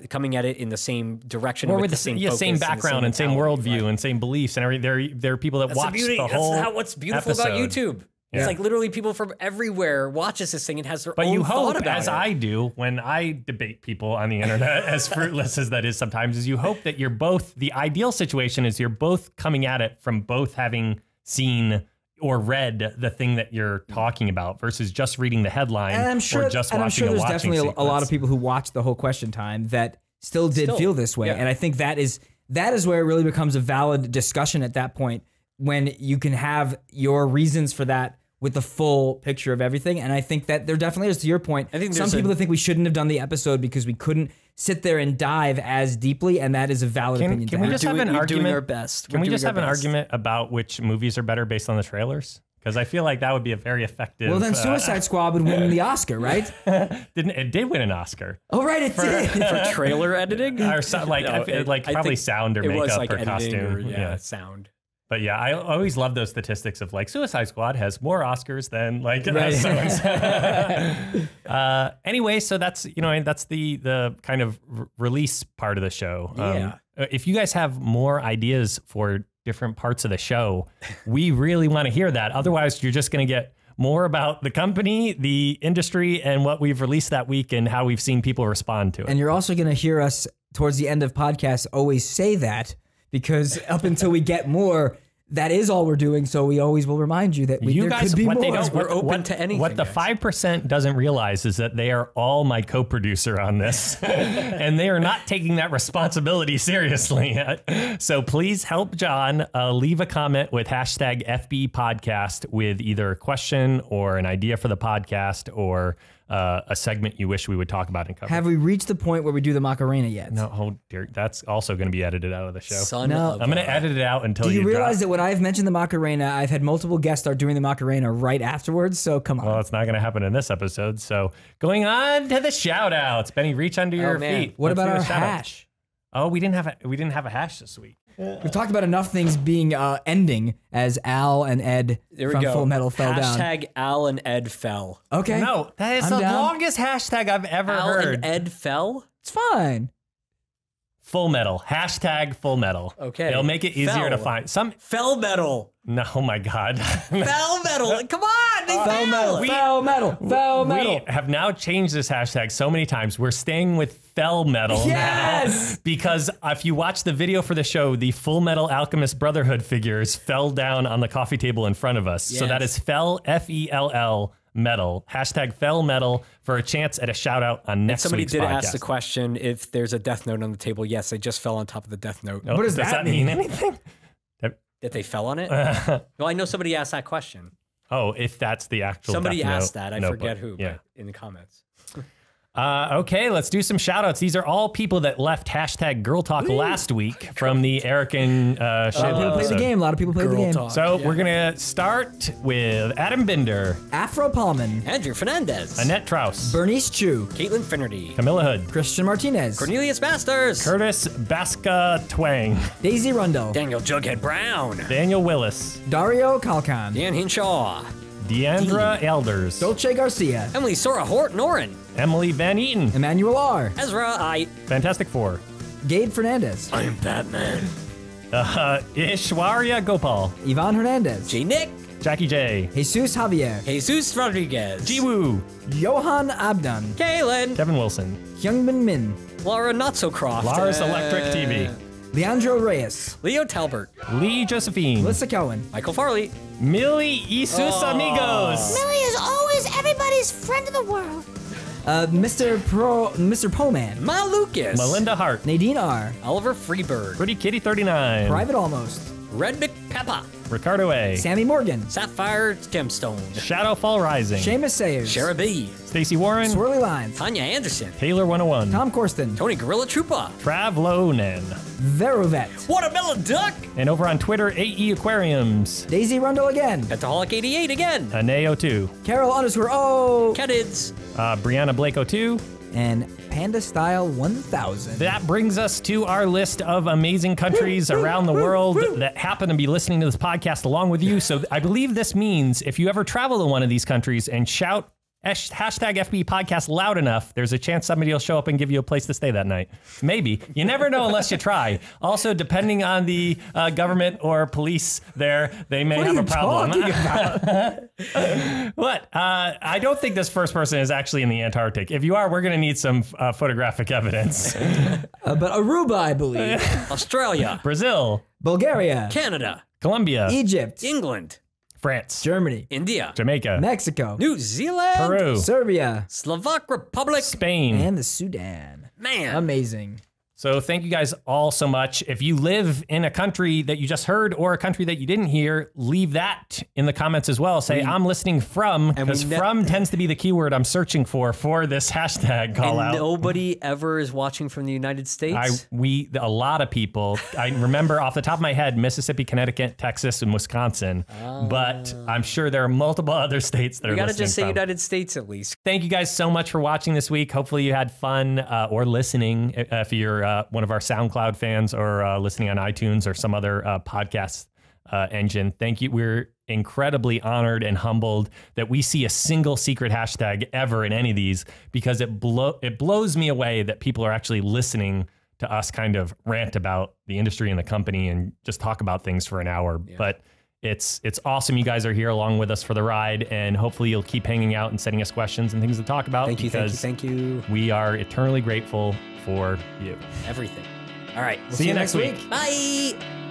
coming at it in the same direction, or with the same background and same worldview and same beliefs and everything. There are people that watch the whole. That's what's beautiful about YouTube. It's like literally people from everywhere watches this thing and has their own thought about it. But you hope, as I do when I debate people on the internet, as fruitless as that is sometimes, is you hope that you're both, the ideal situation is you're both coming at it from both having seen or read the thing that you're talking about versus just reading the headline or just watching a watching sequence. And I'm sure there's definitely a lot of people who watched the whole Question Time that still did feel this way. And I think that is where it really becomes a valid discussion at that point. when you can have your reasons for that with the full picture of everything. And I think that there definitely is, to your point, I think some people that think we shouldn't have done the episode because we couldn't sit there and dive as deeply, and that is a valid opinion. Can we just have an argument? We're doing our best. Can we just have an argument about which movies are better based on the trailers? Because I feel like that would be a very effective. Well, then Suicide Squad would win the Oscar, right? It did win an Oscar. Oh, right, it did. For trailer editing? Or probably sound or it was makeup like or editing costume. or, sound. But yeah, I always love those statistics of like Suicide Squad has more Oscars than like so. Anyway, so that's the kind of release part of the show. If you guys have more ideas for different parts of the show, we really want to hear that. Otherwise, you're just going to get more about the company, the industry, and what we've released that week and how we've seen people respond to it. And you're also going to hear us towards the end of podcasts always say that, because up until we get more, that is all we're doing. So we always will remind you that there could be more. We're open to anything. What the 5% doesn't realize is that they are all my co-producer on this, and they are not taking that responsibility seriously yet. So please help John. Leave a comment with hashtag FBE Podcast with either a question or an idea for the podcast or a segment you wish we would talk about and cover. Have we reached the point where we do the Macarena yet? No, oh dear, that's also going to be edited out of the show. I'm going to edit it out until you realize drop. that when I've mentioned the Macarena, I've had multiple guests start doing the Macarena right afterwards. So come on. Well, it's not going to happen in this episode. So going on to the shout outs. Benny, reach under your feet. What Let's about do our the shout outs. hash? Oh, we didn't have a hash this week. We've talked about enough things being ending as Al and Ed from Full Metal fell down. Hashtag Al and Ed fell. Okay. No, that is the longest hashtag I've ever heard. Al and Ed fell? It's fine. Full Metal. Hashtag Full Metal. Okay. It'll make it easier to find. Fell metal. No, oh my God. Fell metal. Come on. They Fell metal. We have now changed this hashtag so many times. We're staying with Fell Metal now. Because if you watch the video for the show, the Full Metal Alchemist Brotherhood figures fell down on the coffee table in front of us. Yes. So that is Fell, F-E-L-L, Metal. Hashtag Fell Metal for a chance at a shout out on next week's podcast. Somebody did ask the question if there's a death note on the table. Yes, they just fell on top of the death note. What does that mean? Anything? That they fell on it? Well, I know somebody asked that question. Oh, if that's the actual Somebody death asked note that. I notebook. forget who, Yeah. but in the comments. Okay, let's do some shout outs. These are all people that left hashtag Girl Talk last week from the Eric and A lot of people played the game. A lot of people played the game. Talk. So we're going to start with Adam Binder, Afro Palman, Andrew Fernandez. Annette Traus, Bernice Chu, Caitlin Finnerty. Camilla Hood, Christian Martinez, Cornelius Masters. Curtis Baska Twang, Daisy Rundle, Daniel Jughead Brown. Daniel Willis, Dario Kalkan, Dan Hinshaw. Deandra Elders, Dolce Garcia, Emily Sora Horton-Oren. Emily Van Eaton, Emmanuel R, Ezra I. Fantastic Four, Gabe Fernandez, I'm Batman. Ishwarya Gopal, Yvonne Hernandez, J. Nick. Jackie J, Jesus Javier, Jesus Rodriguez. Jiwoo, Johan Abdan, Kaylin. Kevin Wilson, Hyungmin Min, Laura Not-So-Croft. Lars Electric TV, Leandro Reyes, Leo Talbert. Lee Josephine, Melissa Cohen, Michael Farley. Millie Isus Amigos, Millie is always everybody's friend in the world. Mr. Poman, Ma Lucas. Melinda Hart, Nadine R, Oliver Freeberg. Pretty Kitty 39, Private Almost, Red McPeppa. Ricardo A, Sammy Morgan, Sapphire Gemstone. Shadowfall Rising, Seamus Sayers, Shara B. Stacey Warren, Swirly Lines, Tanya Anderson. Taylor 101, Tom Corsten, Tony Gorilla Troopa. Trav Lonen, Verovet, Watermelon Duck. and over on Twitter, AE Aquariums, Daisy Rundle again, Petaholic 88 again. Aneo2, Carol _O, Cadids. Brianna Blake 02. and Panda Style 1000. That brings us to our list of amazing countries around the world that happen to be listening to this podcast along with you. So I believe this means if you ever travel to one of these countries and shout hashtag FBE Podcast loud enough, there's a chance somebody will show up and give you a place to stay that night. Maybe. You never know unless you try. Also, depending on the government or police there, they may have a problem. What? I don't think this first person is actually in the Antarctic. If you are, we're going to need some photographic evidence. But Aruba, I believe. Australia. Brazil, Bulgaria, Canada. Colombia, Egypt, England. France, Germany, India. Jamaica, Mexico, New Zealand. Peru, Serbia, Slovak Republic. Spain, and the Sudan. Man. Amazing. So thank you guys all so much. If you live in a country that you just heard or a country that you didn't hear, leave that in the comments as well. Say, I'm listening from, because from tends to be the keyword I'm searching for this hashtag call out. Nobody ever is watching from the United States? A lot of people. I remember off the top of my head, Mississippi, Connecticut, Texas, and Wisconsin. But I'm sure there are multiple other states that are listening. You got to just say United States at least. Thank you guys so much for watching this week. Hopefully you had fun or listening if you're one of our SoundCloud fans or listening on iTunes or some other podcast engine. Thank you. We're incredibly honored and humbled that we see a single secret hashtag ever in any of these, because it blows me away that people are actually listening to us kind of rant about the industry and the company and just talk about things for an hour. Yeah. But it's awesome you guys are here along with us for the ride, and hopefully you'll keep hanging out and sending us questions and things to talk about. Thank you. We are eternally grateful for you. Everything. All right. We'll see you next week. Bye.